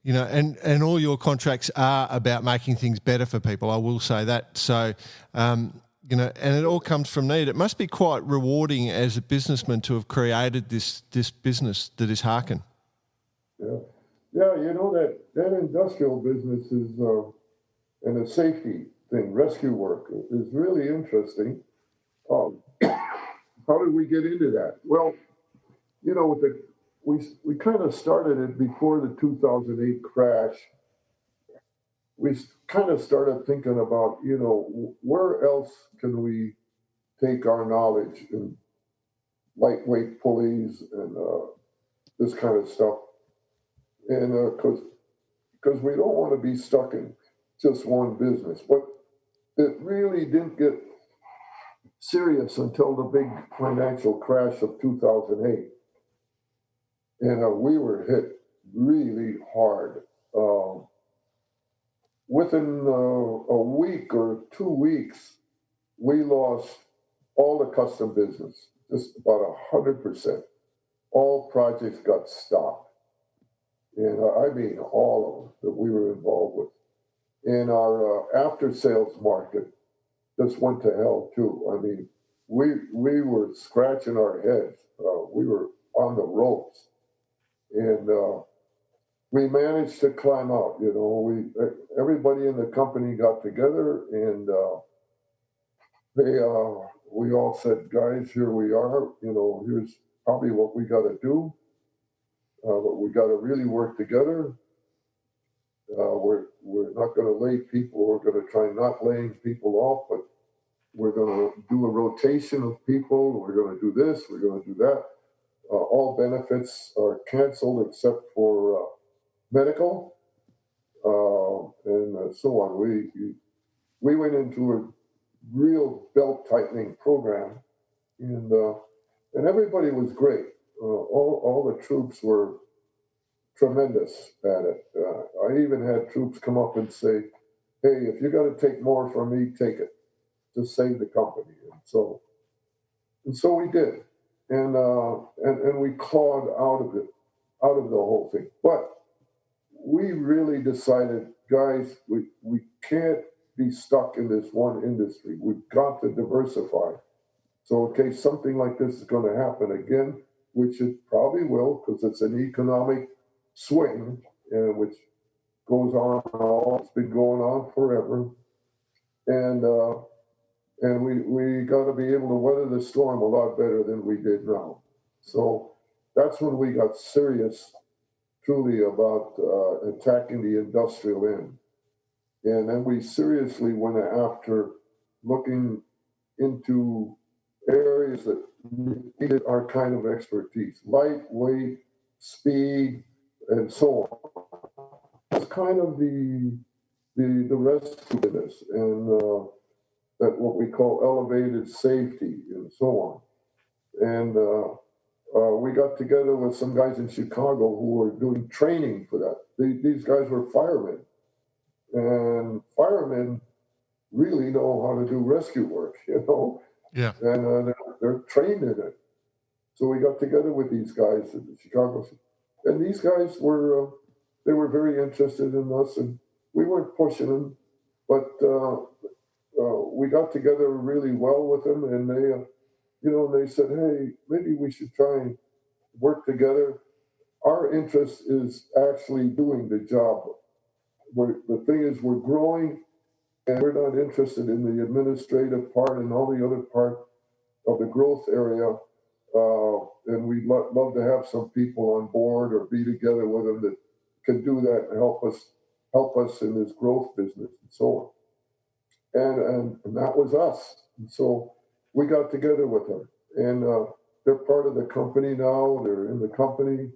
and all your contracts are about making things better for people, I will say that. So, and it all comes from need. It must be quite rewarding as a businessman to have created this business that is Harken. Yeah, that industrial business is, and the safety thing, rescue work, is really interesting. How did we get into that? Well, we kind of started it before the 2008 crash. We kind of started thinking about, where else can we take our knowledge in lightweight pulleys and this kind of stuff. And because we don't want to be stuck in just one business. But it really didn't get serious until the big financial crash of 2008. And we were hit really hard. Within a week or 2 weeks, we lost all the custom business, just about 100%. All projects got stopped. And I mean all of them that we were involved with. And our after-sales market just went to hell too. I mean, we were scratching our heads. We were on the ropes. And we managed to climb out. Everybody in the company got together, and we all said, "Guys, here we are. Here's probably what we got to do. But we got to really work together. We're not going to lay people. We're going to try not laying people off, but we're going to do a rotation of people. We're going to do this. We're going to do that. All benefits are canceled except for medical, and so on." We went into a real belt tightening program, and everybody was great. All the troops were tremendous at it. I even had troops come up and say, "Hey, if you got to take more from me, take it. Just save the company." And so And so we did. And we clawed out of the whole thing. But we really decided, guys, we can't be stuck in this one industry. We've got to diversify. So in case something like this is going to happen again, which it probably will, because it's an economic swing, which goes on it's been going on forever. And we got to be able to weather the storm a lot better than we did now. So that's when we got serious, truly, about attacking the industrial end. And then we seriously went after looking into areas that needed our kind of expertise, lightweight, speed, and so on. It's kind of the rest of this, and that what we call elevated safety and so on. And we got together with some guys in Chicago who were doing training for that. These guys were firemen, and firemen really know how to do rescue work, Yeah. And they're trained in it. So we got together with these guys in Chicago, and these guys were they were very interested in us, and we weren't pushing them, but we got together really well with them, and they said, hey, maybe we should try and work together. Our interest is actually doing the job. The thing is, we're growing, and we're not interested in the administrative part and all the other part of the growth area. And we'd love to have some people on board or be together with them that can do that and help us in this growth business and so on. And that was us. And so we got together with them, and they're part of the company now. They're in the company.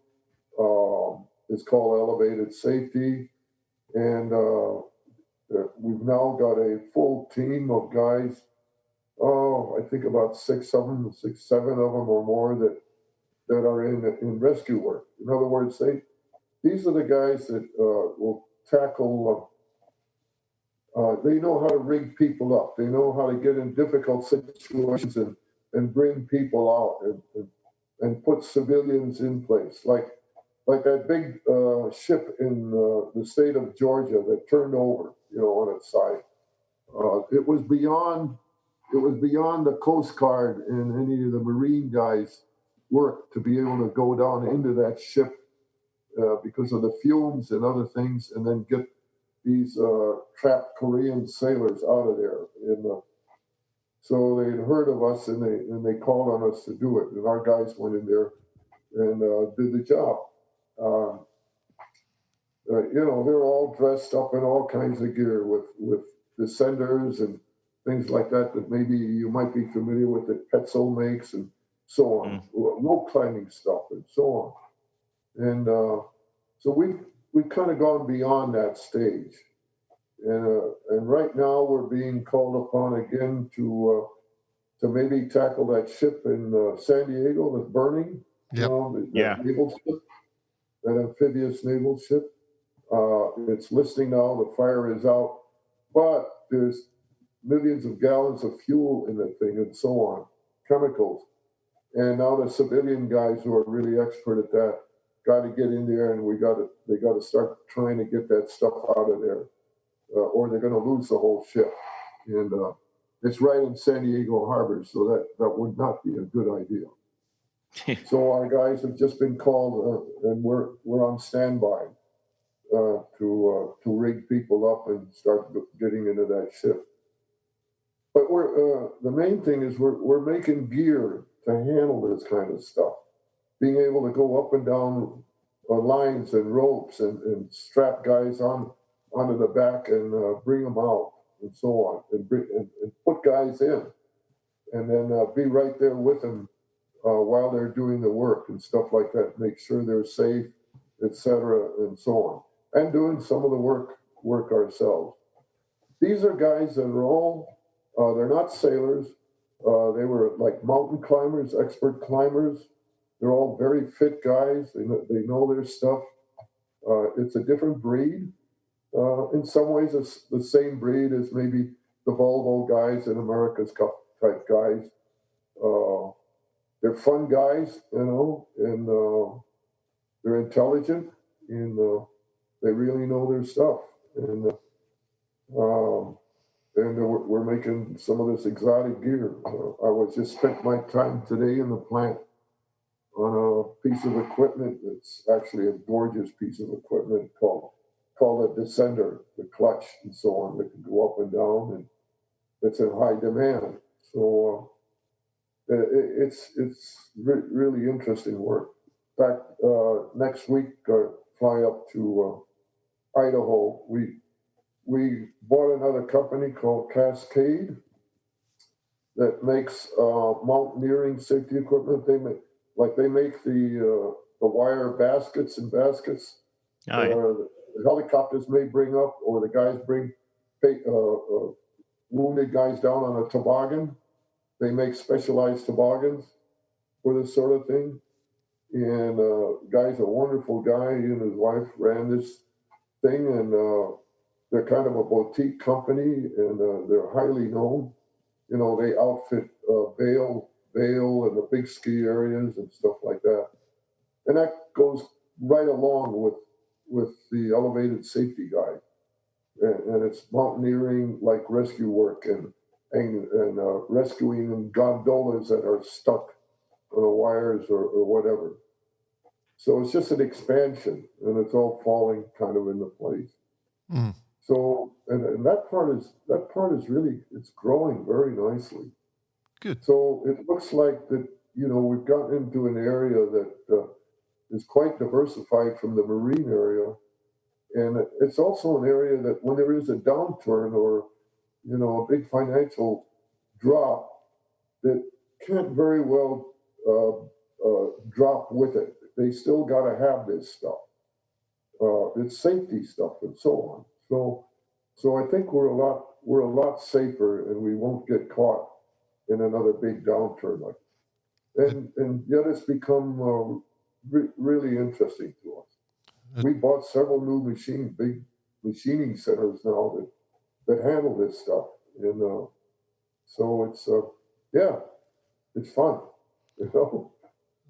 It's called Elevated Safety, and we've now got a full team of guys. I think about 6, 7 of them or more that are in rescue work. In other words, these are the guys that will tackle. They know how to rig people up. They know how to get in difficult situations and bring people out and put civilians in place. Like that big ship in the state of Georgia that turned over, on its side. It was beyond the Coast Guard and any of the Marine guys' work to be able to go down into that ship because of the fumes and other things, and then get these trapped Korean sailors out of there. And so they'd heard of us, and they called on us to do it. And our guys went in there and did the job. They're all dressed up in all kinds of gear with descenders and things like that maybe you might be familiar with that Petzl makes and so on, rope climbing stuff and so on. And so we've kind of gone beyond that stage. And right now we're being called upon again to maybe tackle that ship in San Diego that's burning. Yep. The naval ship, that amphibious naval ship. It's listening now. The fire is out, but there's millions of gallons of fuel in the thing and so on, chemicals. And now the civilian guys who are really expert at that got to get in there, and they got to start trying to get that stuff out of there, or they're going to lose the whole ship. And it's right in San Diego Harbor, so that would not be a good idea. So our guys have just been called, and we're on standby to rig people up and start getting into that ship. But the main thing is we're making gear to handle this kind of stuff. Being able to go up and down lines and ropes and strap guys onto the back and bring them out and so on, and put guys in, and then be right there with them while they're doing the work and stuff like that. Make sure they're safe, etc., and so on, and doing some of the work ourselves. These are guys that are all they're not sailors. They were like mountain climbers, expert climbers. They're all very fit guys. They know their stuff. It's a different breed. In some ways, it's the same breed as maybe the Volvo guys and America's Cup type guys. they're fun guys, and they're intelligent, and they really know their stuff. And we're making some of this exotic gear. I was just spent my time today in the plant on a piece of equipment. It's actually a gorgeous piece of equipment called a descender, the clutch and so on, that can go up and down, and it's in high demand. So it's really interesting work. In fact, next week I fly up to Idaho. We bought another company called Cascade that makes mountaineering safety equipment. They make the wire baskets and baskets. Oh, yeah. The helicopters may bring up, or the guys bring wounded guys down on a toboggan. They make specialized toboggans for this sort of thing. And guy's a wonderful guy. He and his wife ran this thing, and they're kind of a boutique company, and they're highly known. They outfit Vail and the big ski areas and stuff like that. And that goes right along with the elevated safety guide. And it's mountaineering, like rescue work and rescuing in gondolas that are stuck on the wires or whatever. So it's just an expansion, and it's all falling kind of into place. Mm. So, and that part is really, it's growing very nicely. Good. So it looks like that, we've gotten into an area that is quite diversified from the marine area. And it's also an area that when there is a downturn or, a big financial drop, that can't very well drop with it. They still got to have this stuff. It's safety stuff and so on. So I think we're a lot safer, and we won't get caught in another big downturn like this. And yet it's become really interesting to us. We bought several new big machining centers now that handle this stuff, and so it's it's fun.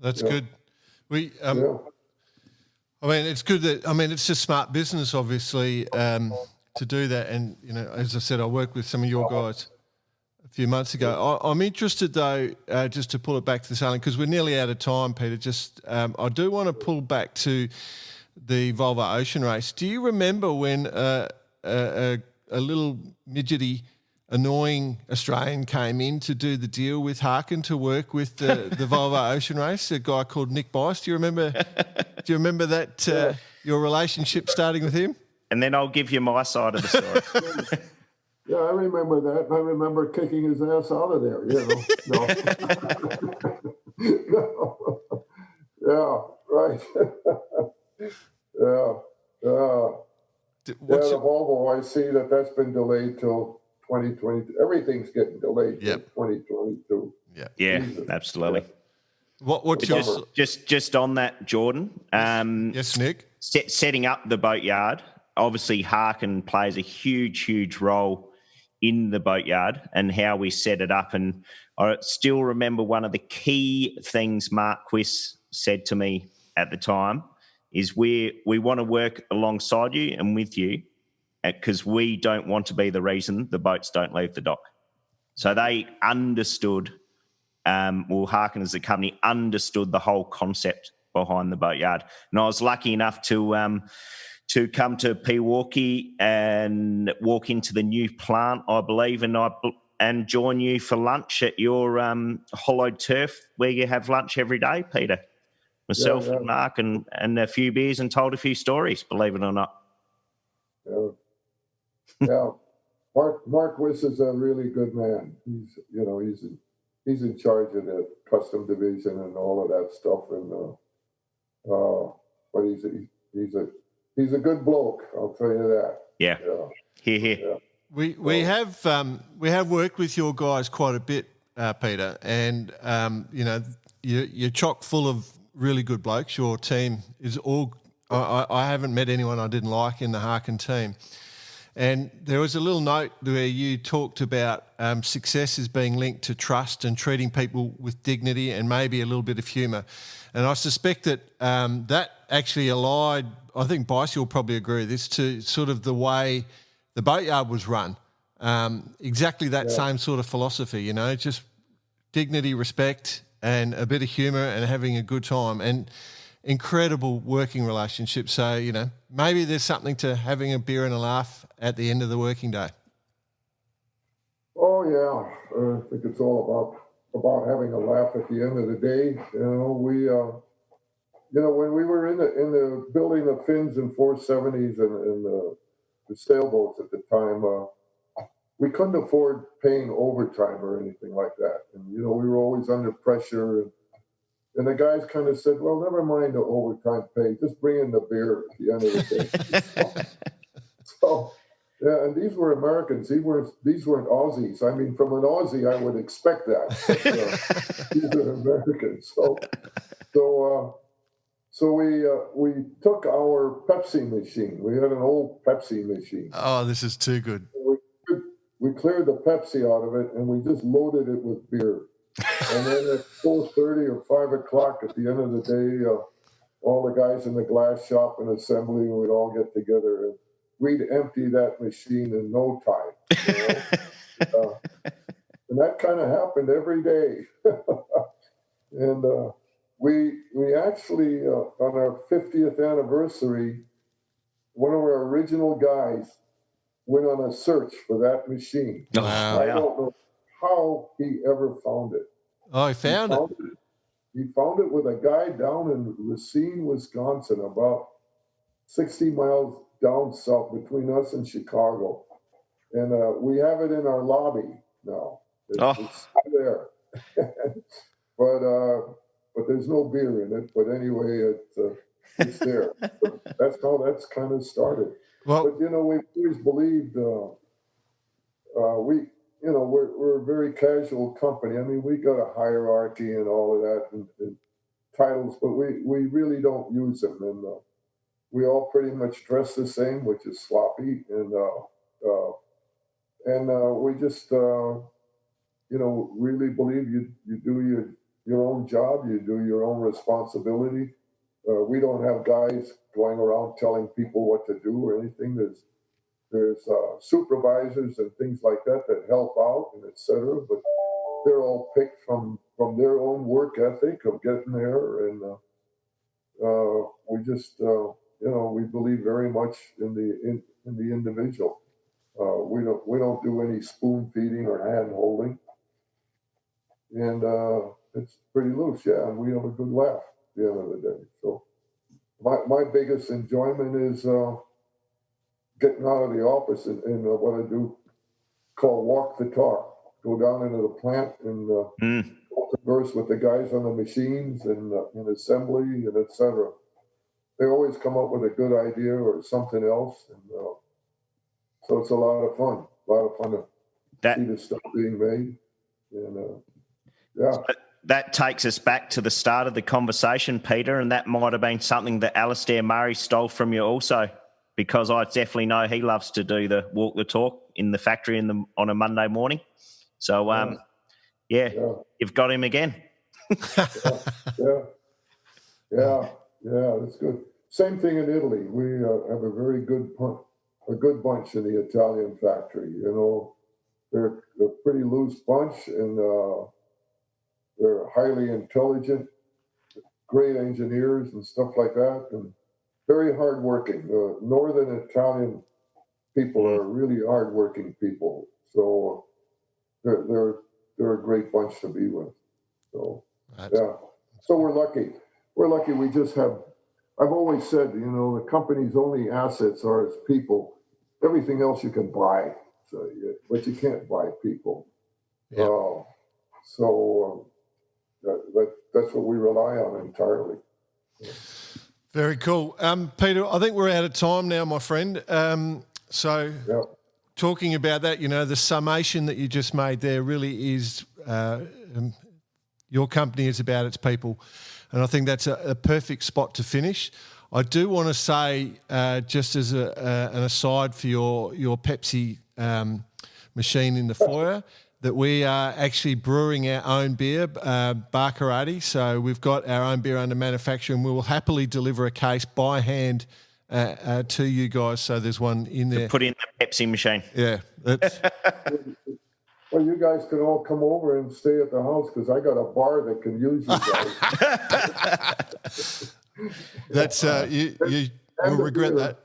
That's good. It's good that, it's just smart business, obviously, to do that. And, as I said, I worked with some of your guys a few months ago. I'm interested, though, just to pull it back to the sailing, because we're nearly out of time, Peter. I do want to pull back to the Volvo Ocean Race. Do you remember when a little midgety, annoying Australian came in to do the deal with Harken to work with the Volvo Ocean Race, a guy called Nick Bice? Do you remember that, your relationship starting with him? And then I'll give you my side of the story. Yeah, I remember that. I remember kicking his ass out of there, No. Yeah, right. The Volvo, I see that's been delayed till 2022. Everything's getting delayed till 2022. Yeah, Jesus. Absolutely. Yeah. What's just on that, Jordan? Yes, Nick. Setting up the boatyard. Obviously, Harken plays a huge role in the boatyard and how we set it up. And I still remember one of the key things Mark Quiss said to me at the time is we want to work alongside you and with you, because we don't want to be the reason the boats don't leave the dock. So they understood, Harken as a company understood the whole concept behind the boatyard. And I was lucky enough to come to Pewaukee and walk into the new plant, I believe, and join you for lunch at your hollowed turf where you have lunch every day, Peter. Myself and Mark and a few beers and told a few stories, believe it or not. Yeah. Mark Wiss is a really good man. He's in charge of the custom division and all of that stuff, and but he's a good bloke, I'll tell you that. Yeah. Here. Yeah. We have worked with your guys quite a bit, Peter, and you're chock full of really good blokes. Your team is all. I haven't met anyone I didn't like in the Harken team, And there was a little note where you talked about success as being linked to trust and treating people with dignity and maybe a little bit of humour. And I suspect that that actually allied, I think Bicey will probably agree with this, to sort of the way the boatyard was run. Exactly that same sort of philosophy, just dignity, respect, and a bit of humour and having a good time. And incredible working relationship. So, maybe there's something to having a beer and a laugh at the end of the working day. Oh, yeah. I think it's all about having a laugh at the end of the day. We, when we were in the building of fins and 470s and the sailboats at the time, we couldn't afford paying overtime or anything like that. And, we were always under pressure. And the guys kind of said, well, never mind the overtime pay. Just bring in the beer at the end of the day. so, yeah, and these were Americans. These weren't Aussies. I mean, from an Aussie, I would expect that. But, these are Americans. So we took our Pepsi machine. We had an old Pepsi machine. Oh, this is too good. We cleared the Pepsi out of it, and we just loaded it with beer. And then at 4:30 or 5 o'clock at the end of the day, all the guys in the glass shop and assembly, we'd all get together and we'd empty that machine in no time. And that kind of happened every day. And we actually, on our 50th anniversary, one of our original guys went on a search for that machine. Wow. I don't know how he ever found it. Oh, he found it. He found it with a guy down in Racine, Wisconsin, about 60 miles down south between us and Chicago. And we have it in our lobby now. It's still there. But there's no beer in it. But anyway, it's there. But that's how that's kind of started. Well, but, we've always believed we're a very casual company. I mean, we got a hierarchy and all of that and titles, but we really don't use them. And we all pretty much dress the same, which is sloppy. And we just, really believe you do your own job, you do your own responsibility. We don't have guys going around telling people what to do or anything. There's supervisors and things like that help out and et cetera, but they're all picked from their own work ethic of getting there. And we just, we believe very much in the individual. We don't do any spoon feeding or hand holding. And it's pretty loose, yeah, and we have a good laugh at the end of the day. So my biggest enjoyment is getting out of the office and what I do call walk the talk. Go down into the plant and converse with the guys on the machines and in assembly and et cetera. They always come up with a good idea or something else. And so it's a lot of fun. To see the stuff being made. And That takes us back to the start of the conversation, Peter, and that might have been something that Alistair Murray stole from you also, because I definitely know he loves to do the walk the talk in the factory on a Monday morning. So, you've got him again. Yeah, that's good. Same thing in Italy. We have a very good bunch in the Italian factory. They're a pretty loose bunch, and they're highly intelligent, great engineers and stuff like that, and very hardworking. Northern Italian people are really hardworking people, so they're a great bunch to be with. So so we're lucky. We're lucky. We just have. I've always said, the company's only assets are its people. Everything else you can buy, but you can't buy people. Yeah. That's what we rely on entirely. Very cool. Peter, I think we're out of time now, my friend. Talking about that, the summation that you just made there really is your company is about its people. And I think that's a perfect spot to finish. I do want to say, just as an aside for your Pepsi machine in the foyer, that we are actually brewing our own beer, Barcarati. So we've got our own beer under manufacture, and we will happily deliver a case by hand to you guys. So there's one in there. Put in the Pepsi machine. Yeah. Well, you guys can all come over and stay at the house because I got a bar that can use you guys. That's you will regret that.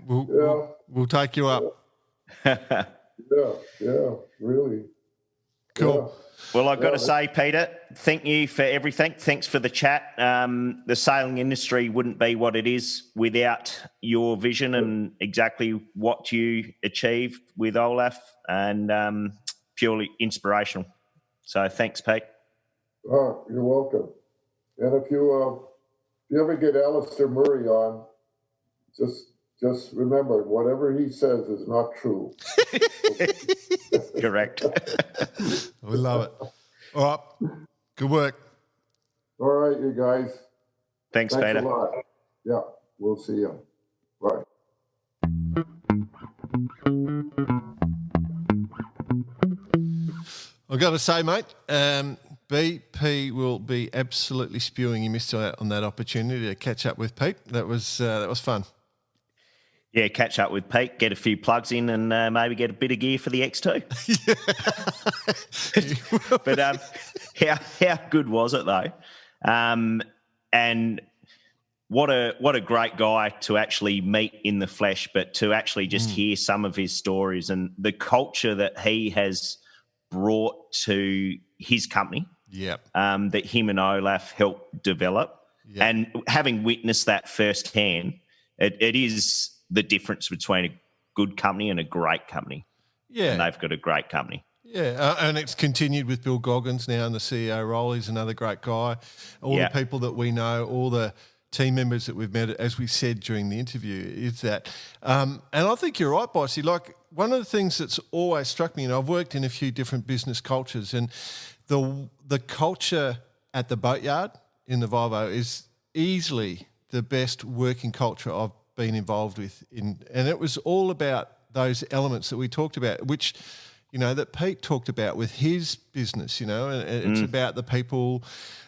We'll take you up. Yeah, really. Cool. Yeah. Well, I've got to say, Peter, thank you for everything. Thanks for the chat. The sailing industry wouldn't be what it is without your vision and exactly what you achieved with Olaf, and purely inspirational. So thanks, Pete. Oh, you're welcome. And if you ever get Alistair Murray on, just remember, whatever he says is not true. Correct. We love it. All right. Good work. All right, you guys. Thanks, Peter. A lot. Yeah, we'll see you. Bye. I've got to say, mate, BP will be absolutely spewing. You missed out on that opportunity to catch up with Pete. That was fun. Yeah, catch up with Pete, get a few plugs in, and maybe get a bit of gear for the X2. But how good was it though? And what a great guy to actually meet in the flesh, but to actually just hear some of his stories and the culture that he has brought to his company. Yep. That him and Olaf helped develop. Yep. And having witnessed that firsthand, it is the difference between a good company and a great company. Yeah. And they've got a great company. Yeah, and it's continued with Bill Goggins now in the CEO role. He's another great guy. All the people that we know, all the team members that we've met, as we said during the interview, is that. And I think you're right, Bossy. Like, one of the things that's always struck me, and I've worked in a few different business cultures, and the culture at the boatyard in the Volvo is easily the best working culture I've been involved with. And it was all about those elements that we talked about, which, you know, that Pete talked about with his business, you know, and it's about the people,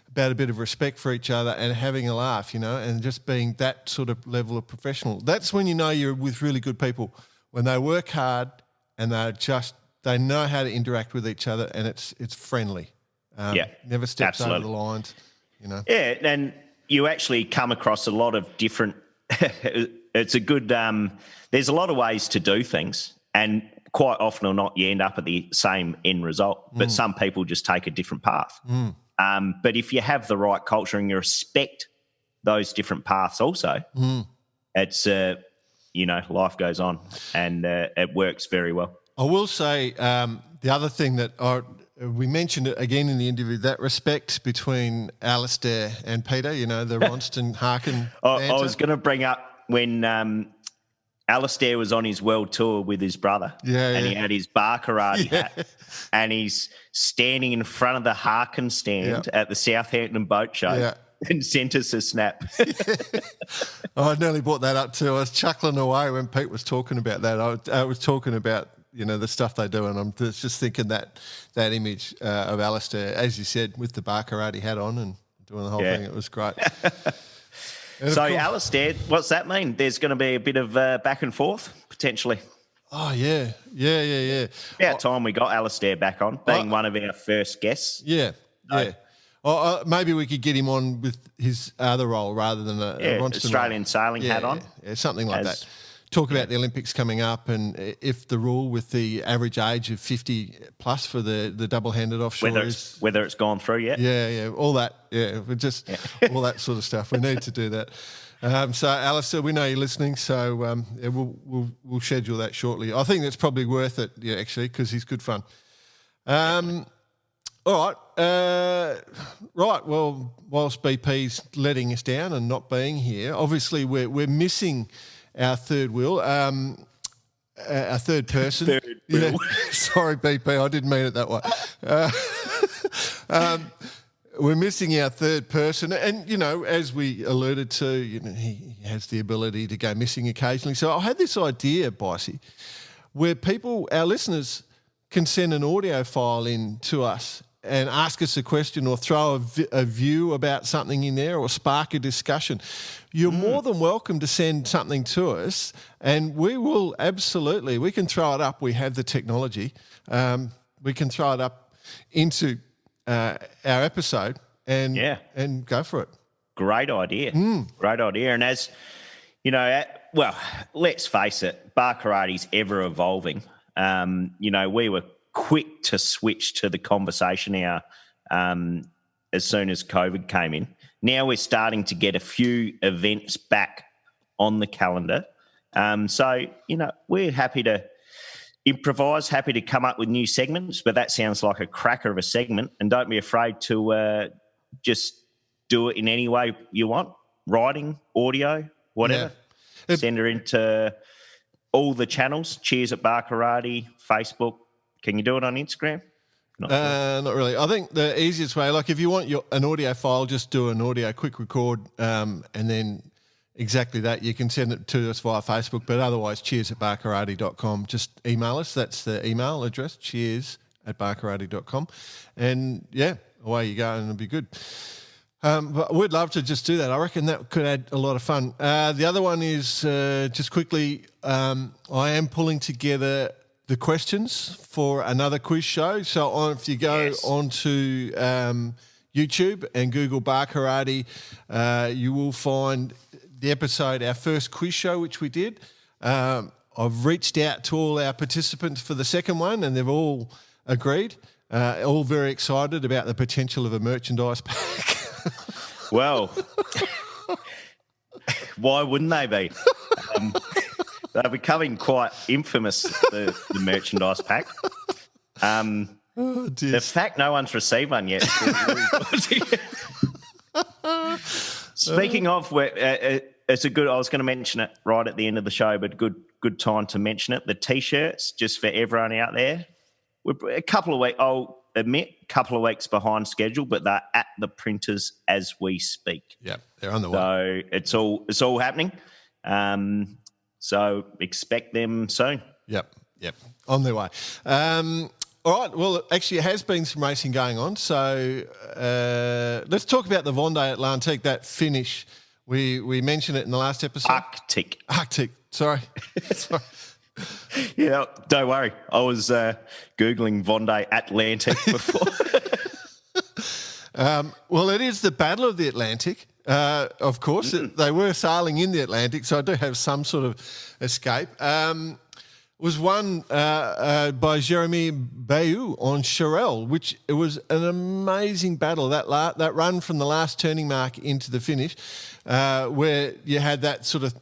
about a bit of respect for each other and having a laugh, you know, and just being that sort of level of professional. That's when you know you're with really good people, when they work hard and they know how to interact with each other, and it's friendly. Never steps over the lines, you know. Yeah, and you actually come across a lot of different it's a good there's a lot of ways to do things, and quite often or not you end up at the same end result, but some people just take a different path. But if you have the right culture and you respect those different paths also, it's life goes on, and it works very well. I will say the other thing that we mentioned it again in the interview, that respect between Alistair and Peter, you know, the Ronstan Harken banter. I was going to bring up when Alistair was on his world tour with his brother, and he had his Barcarati hat, and he's standing in front of the Harken stand at the Southampton Boat Show and sent us a snap. I nearly brought that up too. I was chuckling away when Pete was talking about that. I was talking about, you know, the stuff they do, and I'm just thinking that image of Alistair, as you said, with the Barcarati hat on and doing the whole thing. It was great. So, Alistair, what's that mean? There's going to be a bit of back and forth, potentially. Oh, yeah. About time we got Alistair back on, being one of our first guests. Yeah. Maybe we could get him on with his other role rather than a Ronstan Australian sailing hat on. Yeah, something like that. Talk about the Olympics coming up, and if the rule with the average age of 50 plus for the double-handed offshore whether it's gone through yet. Yeah, all that. Yeah, we're just all that sort of stuff. We need to do that. So, Alistair, we know you're listening, so we'll schedule that shortly. I think that's probably worth it, actually, because he's good fun. All right. Well, whilst BP's letting us down and not being here, obviously we're missing our third wheel, our third person. Third wheel. Sorry, BP, I didn't mean it that way. we're missing our third person. And, as we alluded to, he has the ability to go missing occasionally. So I had this idea, Bicey, where our listeners can send an audio file in to us and ask us a question or throw a view about something in there or spark a discussion. You're more than welcome to send something to us, and we will absolutely, we can throw it up. We have the technology. We can throw it up into our episode and go for it. Great idea. Great idea. And as, let's face it, bar karate's ever evolving. We were quick to switch to the conversation hour as soon as COVID came in. Now we're starting to get a few events back on the calendar. We're happy to improvise, happy to come up with new segments, but that sounds like a cracker of a segment. And don't be afraid to just do it in any way you want, writing, audio, whatever. Yeah. Send her into all the channels, Cheers at Bar Karate, Facebook. Can you do it on Instagram? Not really. I think the easiest way, like if you want an audio file, just do an audio quick record and then exactly that. You can send it to us via Facebook, but otherwise cheers at barkarate.com. Just email us. That's the email address, cheers at barkarate.com. And, away you go and it'll be good. But we'd love to just do that. I reckon that could add a lot of fun. The other one is just quickly, I am pulling together the questions for another quiz show. So if you go onto YouTube and Google Bar Karate, you will find the episode, our first quiz show, which we did. I've reached out to all our participants for the second one, and they've all agreed, all very excited about the potential of a merchandise pack. Well, why wouldn't they be? They're becoming quite infamous, the merchandise pack. The fact no one's received one yet. Speaking of, it's a good. I was going to mention it right at the end of the show, but good time to mention it. The T-shirts, just for everyone out there. We're a couple of weeks. I'll admit, a couple of weeks behind schedule, but they're at the printers as we speak. Yeah, they're on the way. So it's all happening. So expect them soon. Yep, on their way. All right, well, actually, it has been some racing going on. So let's talk about the Vendée Atlantique, that finish. We mentioned it in the last episode. Arctic. Sorry. Yeah, don't worry. I was Googling Vendée Atlantic before. Well, it is the Battle of the Atlantic. Of course, they were sailing in the Atlantic, so I do have some sort of escape. Was won by Jeremy Bayou on Charelle, which it was an amazing battle. That run from the last turning mark into the finish, where you had that sort of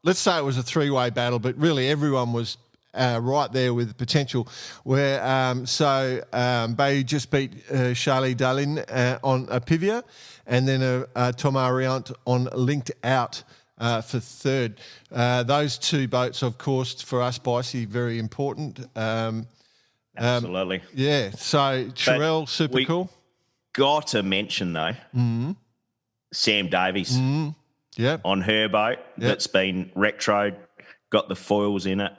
let's say it was a three-way battle, but really everyone was right there with potential. Where Bayou just beat Charlie Darlin on a Pivia, and then Thomas Riant on Linked Out for third. Those two boats, of course, for us, Bicey, very important. Absolutely. Yeah, so Charelle, super cool. Got to mention, though, Sam Davies on her boat that's been retroed, got the foils in it,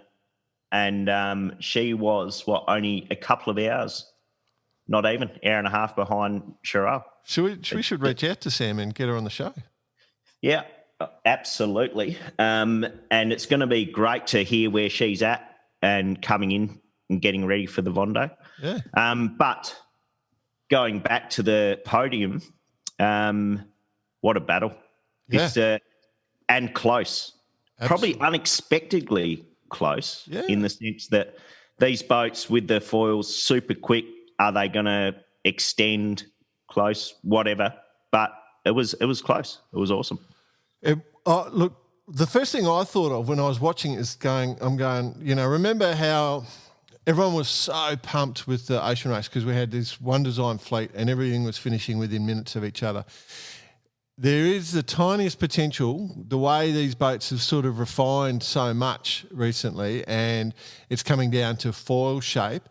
and she was, only a couple of hours, not even, hour and a half behind Charelle. We should reach out to Sam and get her on the show. Yeah, absolutely. And it's going to be great to hear where she's at and coming in and getting ready for the Vendée. Yeah. But going back to the podium, what a battle. Yeah. And close. Absolutely. Probably unexpectedly close in the sense that these boats with the foils super quick, are they going to extend close, whatever? But it was close. It was awesome. Look, the first thing I thought of when I was watching it is remember how everyone was so pumped with the ocean race because we had this one design fleet and everything was finishing within minutes of each other. There is the tiniest potential, the way these boats have sort of refined so much recently, and it's coming down to foil shape.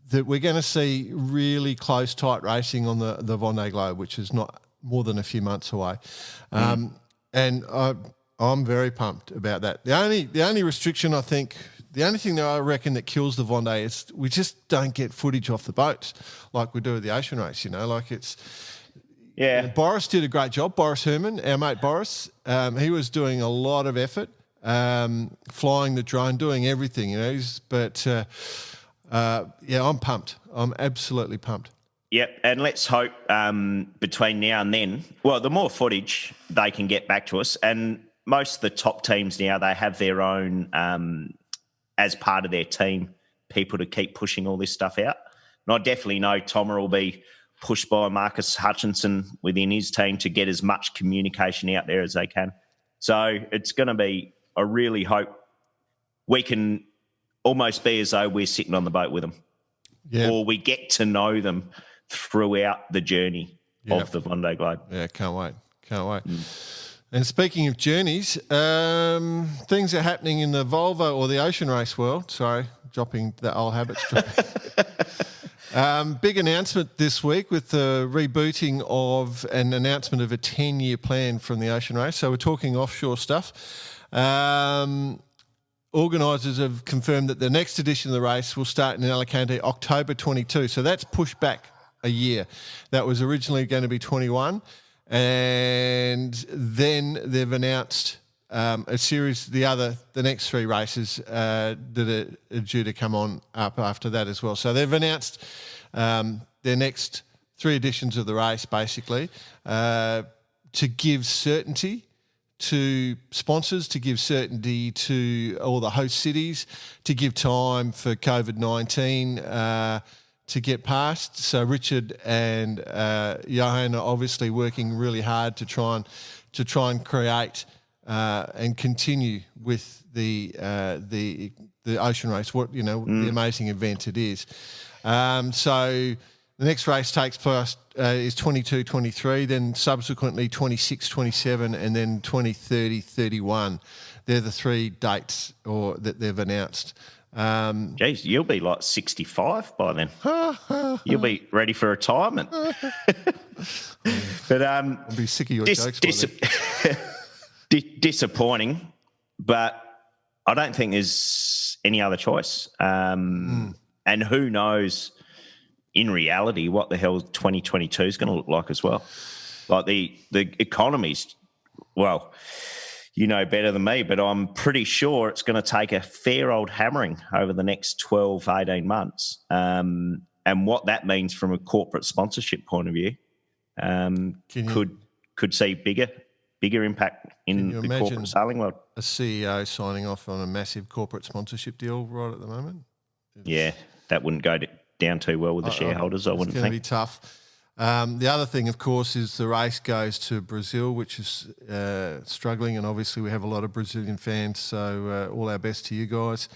that we're going to see really close, tight racing on the Vendée Globe, which is not more than a few months away. And I'm very pumped about that. The only restriction, I think, the only thing that I reckon that kills the Vendée is we just don't get footage off the boats like we do with the ocean race, like it's... Yeah. Boris did a great job. Boris Herman, our mate Boris, he was doing a lot of effort, flying the drone, doing everything, I'm pumped. I'm absolutely pumped. Yep, and let's hope between now and then, well, the more footage they can get back to us, and most of the top teams now, they have their own, as part of their team, people to keep pushing all this stuff out. And I definitely know Tomer will be pushed by Marcus Hutchinson within his team to get as much communication out there as they can. So it's going to be, I really hope we can almost be as though we're sitting on the boat with them. Yeah. Or we get to know them throughout the journey of the Vendée Globe. Yeah, can't wait. And speaking of journeys, things are happening in the Volvo or the ocean race world. Sorry, dropping the old habits. Big announcement this week with the rebooting of an announcement of a 10-year plan from the ocean race. So we're talking offshore stuff. Organisers have confirmed that the next edition of the race will start in Alicante October 22. So that's pushed back a year. That was originally going to be 21. And then they've announced a series, the next three races that are due to come on up after that as well. So they've announced their next three editions of the race, basically, to give certainty to sponsors, to give certainty to all the host cities, to give time for COVID-19 to get past. So Richard and Johan are obviously working really hard to try and create and continue with the ocean race. The amazing event it is. So the next race takes place is 22, 23, then subsequently 26, 27, and then 20, 30, 31. They're the three dates that they've announced. Geez, you'll be like 65 by then. You'll be ready for retirement. But I'll be sick of your jokes by then. Disappointing, but I don't think there's any other choice. And who knows in reality what the hell 2022 is going to look like as well. Like the economy's, well, you know better than me, but I'm pretty sure it's going to take a fair old hammering over the next 12, 18 months. And what that means from a corporate sponsorship point of view could see bigger impact in the corporate sailing world. A CEO signing off on a massive corporate sponsorship deal right at the moment? Yeah, that wouldn't go down too well with the shareholders, I wouldn't think. It's going to be tough. The other thing, of course, is the race goes to Brazil, which is struggling, and obviously we have a lot of Brazilian fans, so all our best to you guys.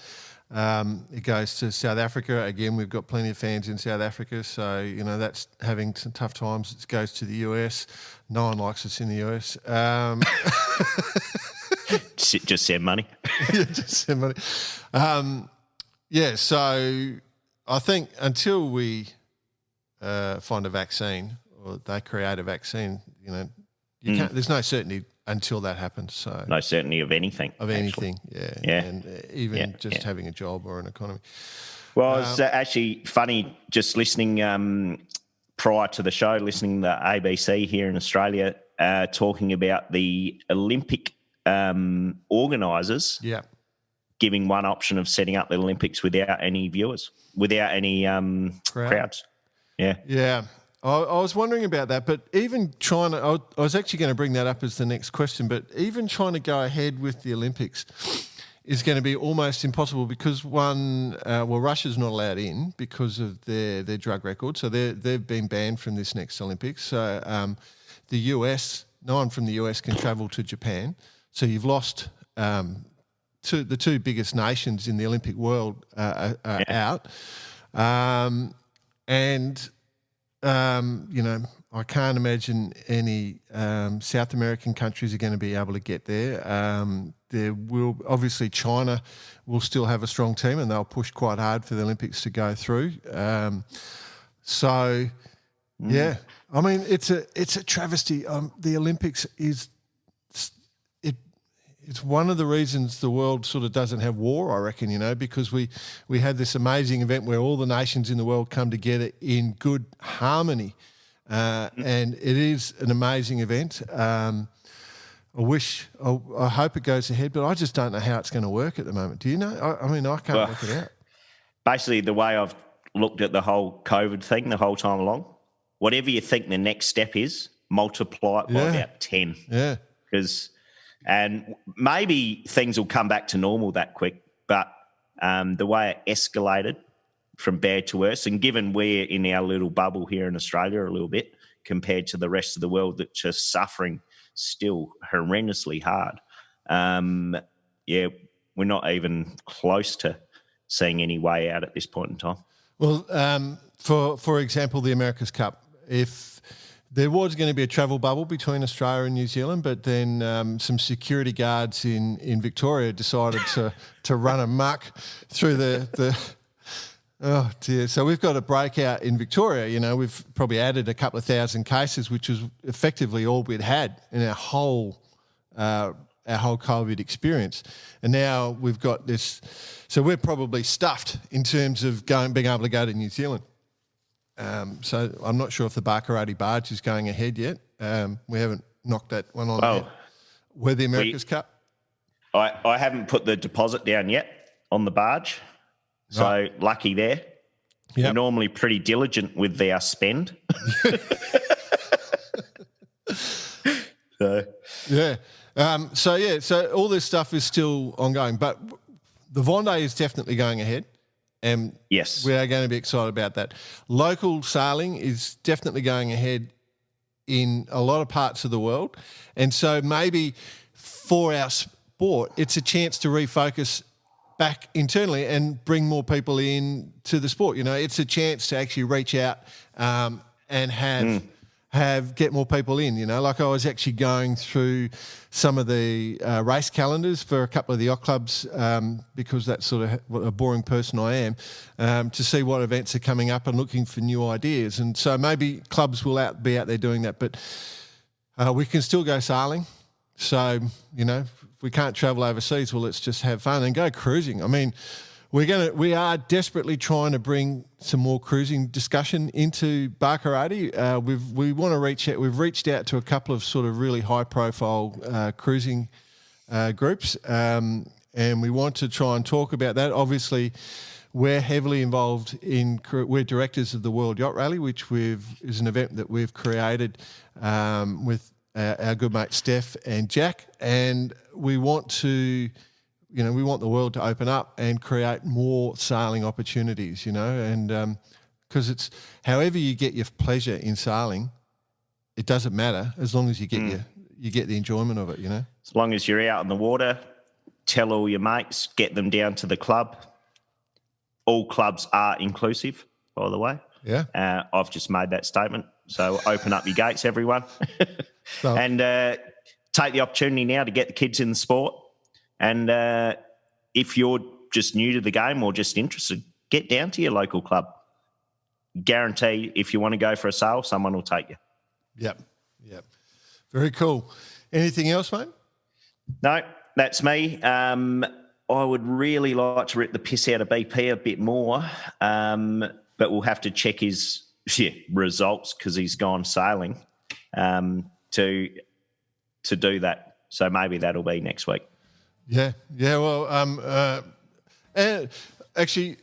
It goes to South Africa. Again, we've got plenty of fans in South Africa, so, that's having some tough times. It goes to the US. No one likes us in the US. Just send money. Yeah, just send money. So I think until we find a vaccine or they create a vaccine, you can't. There's no certainty until that happens. So no certainty of anything. Yeah. And even having a job or an economy. Well, it's actually funny just listening prior to the show, listening to ABC here in Australia talking about the Olympic organisers. Yeah. Giving one option of setting up the Olympics without any viewers, without any crowds. Yeah. Yeah. I was wondering about that, but even trying to, I was actually going to bring that up as the next question, but even trying to go ahead with the Olympics is going to be almost impossible because Russia's not allowed in because of their drug record. So they've been banned from this next Olympics. So the US, no one from the US can travel to Japan. So you've lost the two biggest nations in the Olympic world are out. I can't imagine any South American countries are going to be able to get there. There will obviously China will still have a strong team, and they'll push quite hard for the Olympics to go through. Yeah, I mean it's a travesty. The Olympics is it's one of the reasons the world sort of doesn't have war, I reckon, because we have this amazing event where all the nations in the world come together in good harmony. And it is an amazing event. I hope it goes ahead, but I just don't know how it's going to work at the moment. Do you know? I mean, I can't work it out. Basically, the way I've looked at the whole COVID thing the whole time along, whatever you think the next step is, multiply it by about 10. Yeah. And maybe things will come back to normal that quick, but the way it escalated from bad to worse, and given we're in our little bubble here in Australia a little bit compared to the rest of the world that's just suffering still horrendously hard, we're not even close to seeing any way out at this point in time. Well, for example, the America's Cup, if there was going to be a travel bubble between Australia and New Zealand, but then some security guards in Victoria decided to run amok through the oh dear! So we've got a breakout in Victoria. We've probably added a couple of thousand cases, which was effectively all we'd had in our whole COVID experience, and now we've got this. So we're probably stuffed in terms of being able to go to New Zealand. So I'm not sure if the Barkarati barge is going ahead yet. We haven't knocked that one on yet. With the America's Cup? I haven't put the deposit down yet on the barge, so lucky there. Yep. We're normally pretty diligent with our spend. So all this stuff is still ongoing, but the Vendée is definitely going ahead. And yes, we are going to be excited about that. Local sailing is definitely going ahead in a lot of parts of the world. And so maybe for our sport, it's a chance to refocus back internally and bring more people in to the sport. It's a chance to actually reach out and get more people in. Like I was actually going through some of the race calendars for a couple of the yacht clubs because that's sort of what a boring person I am, to see what events are coming up and looking for new ideas. And so maybe clubs will be out there doing that, but we can still go sailing. So, if we can't travel overseas, well, let's just have fun and go cruising. I mean, we are desperately trying to bring some more cruising discussion into Barkarati. We want to reach out. We've reached out to a couple of sort of really high-profile cruising groups, and we want to try and talk about that. Obviously, we're heavily involved we're directors of the World Yacht Rally, which is an event that we've created with our good mate Steph and Jack, and we want to. We want the world to open up and create more sailing opportunities, and because it's however you get your pleasure in sailing, it doesn't matter as long as you get the enjoyment of it, As long as you're out in the water, tell all your mates, get them down to the club. All clubs are inclusive, by the way. Yeah. I've just made that statement. So open up your gates, everyone. And take the opportunity now to get the kids in the sport. And if you're just new to the game or just interested, get down to your local club. Guarantee if you want to go for a sail, someone will take you. Yep. Very cool. Anything else, mate? No, that's me. I would really like to rip the piss out of BP a bit more, but we'll have to check his results because he's gone sailing to do that. So maybe that'll be next week. Yeah. Well, and actually,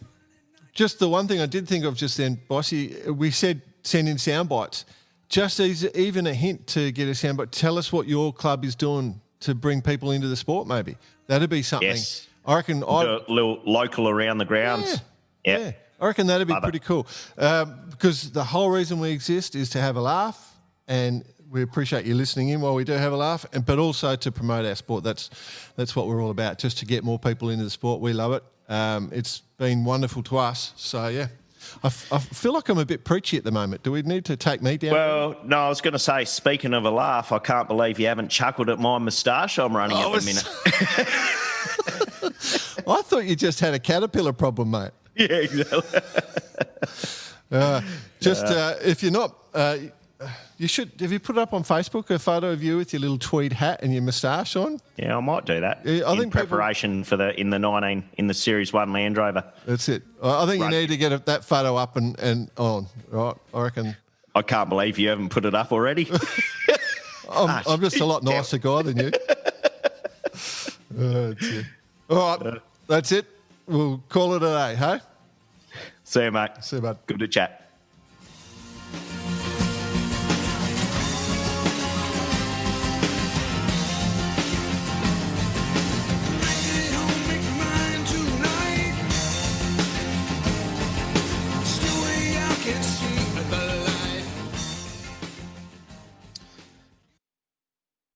just the one thing I did think of just then, Bossy, we said send in sound bites. Just even a hint to get a sound bite. Tell us what your club is doing to bring people into the sport. Maybe that'd be something. Yes. I reckon. A little local around the grounds. Yeah. I reckon that'd be pretty cool because the whole reason we exist is to have a laugh and. We appreciate you listening in while we do have a laugh, but also to promote our sport. That's what we're all about, just to get more people into the sport. We love it. It's been wonderful to us. So, yeah. I feel like I'm a bit preachy at the moment. Do we need to take me down? Well, no, I was going to say, speaking of a laugh, I can't believe you haven't chuckled at my moustache I'm running at the minute. I thought you just had a caterpillar problem, mate. Yeah, exactly. If you're not, you should. Have you put up on Facebook a photo of you with your little tweed hat and your moustache on? Yeah, I might do that. Yeah, I think preparation for in the Series 1 Land Rover. That's it. I think you need to get that photo up and on. Right, I reckon. I can't believe you haven't put it up already. I'm just a lot nicer guy than you. That's it. All right, that's it. We'll call it a day, hey? See you, mate. See you, bud. Good to chat.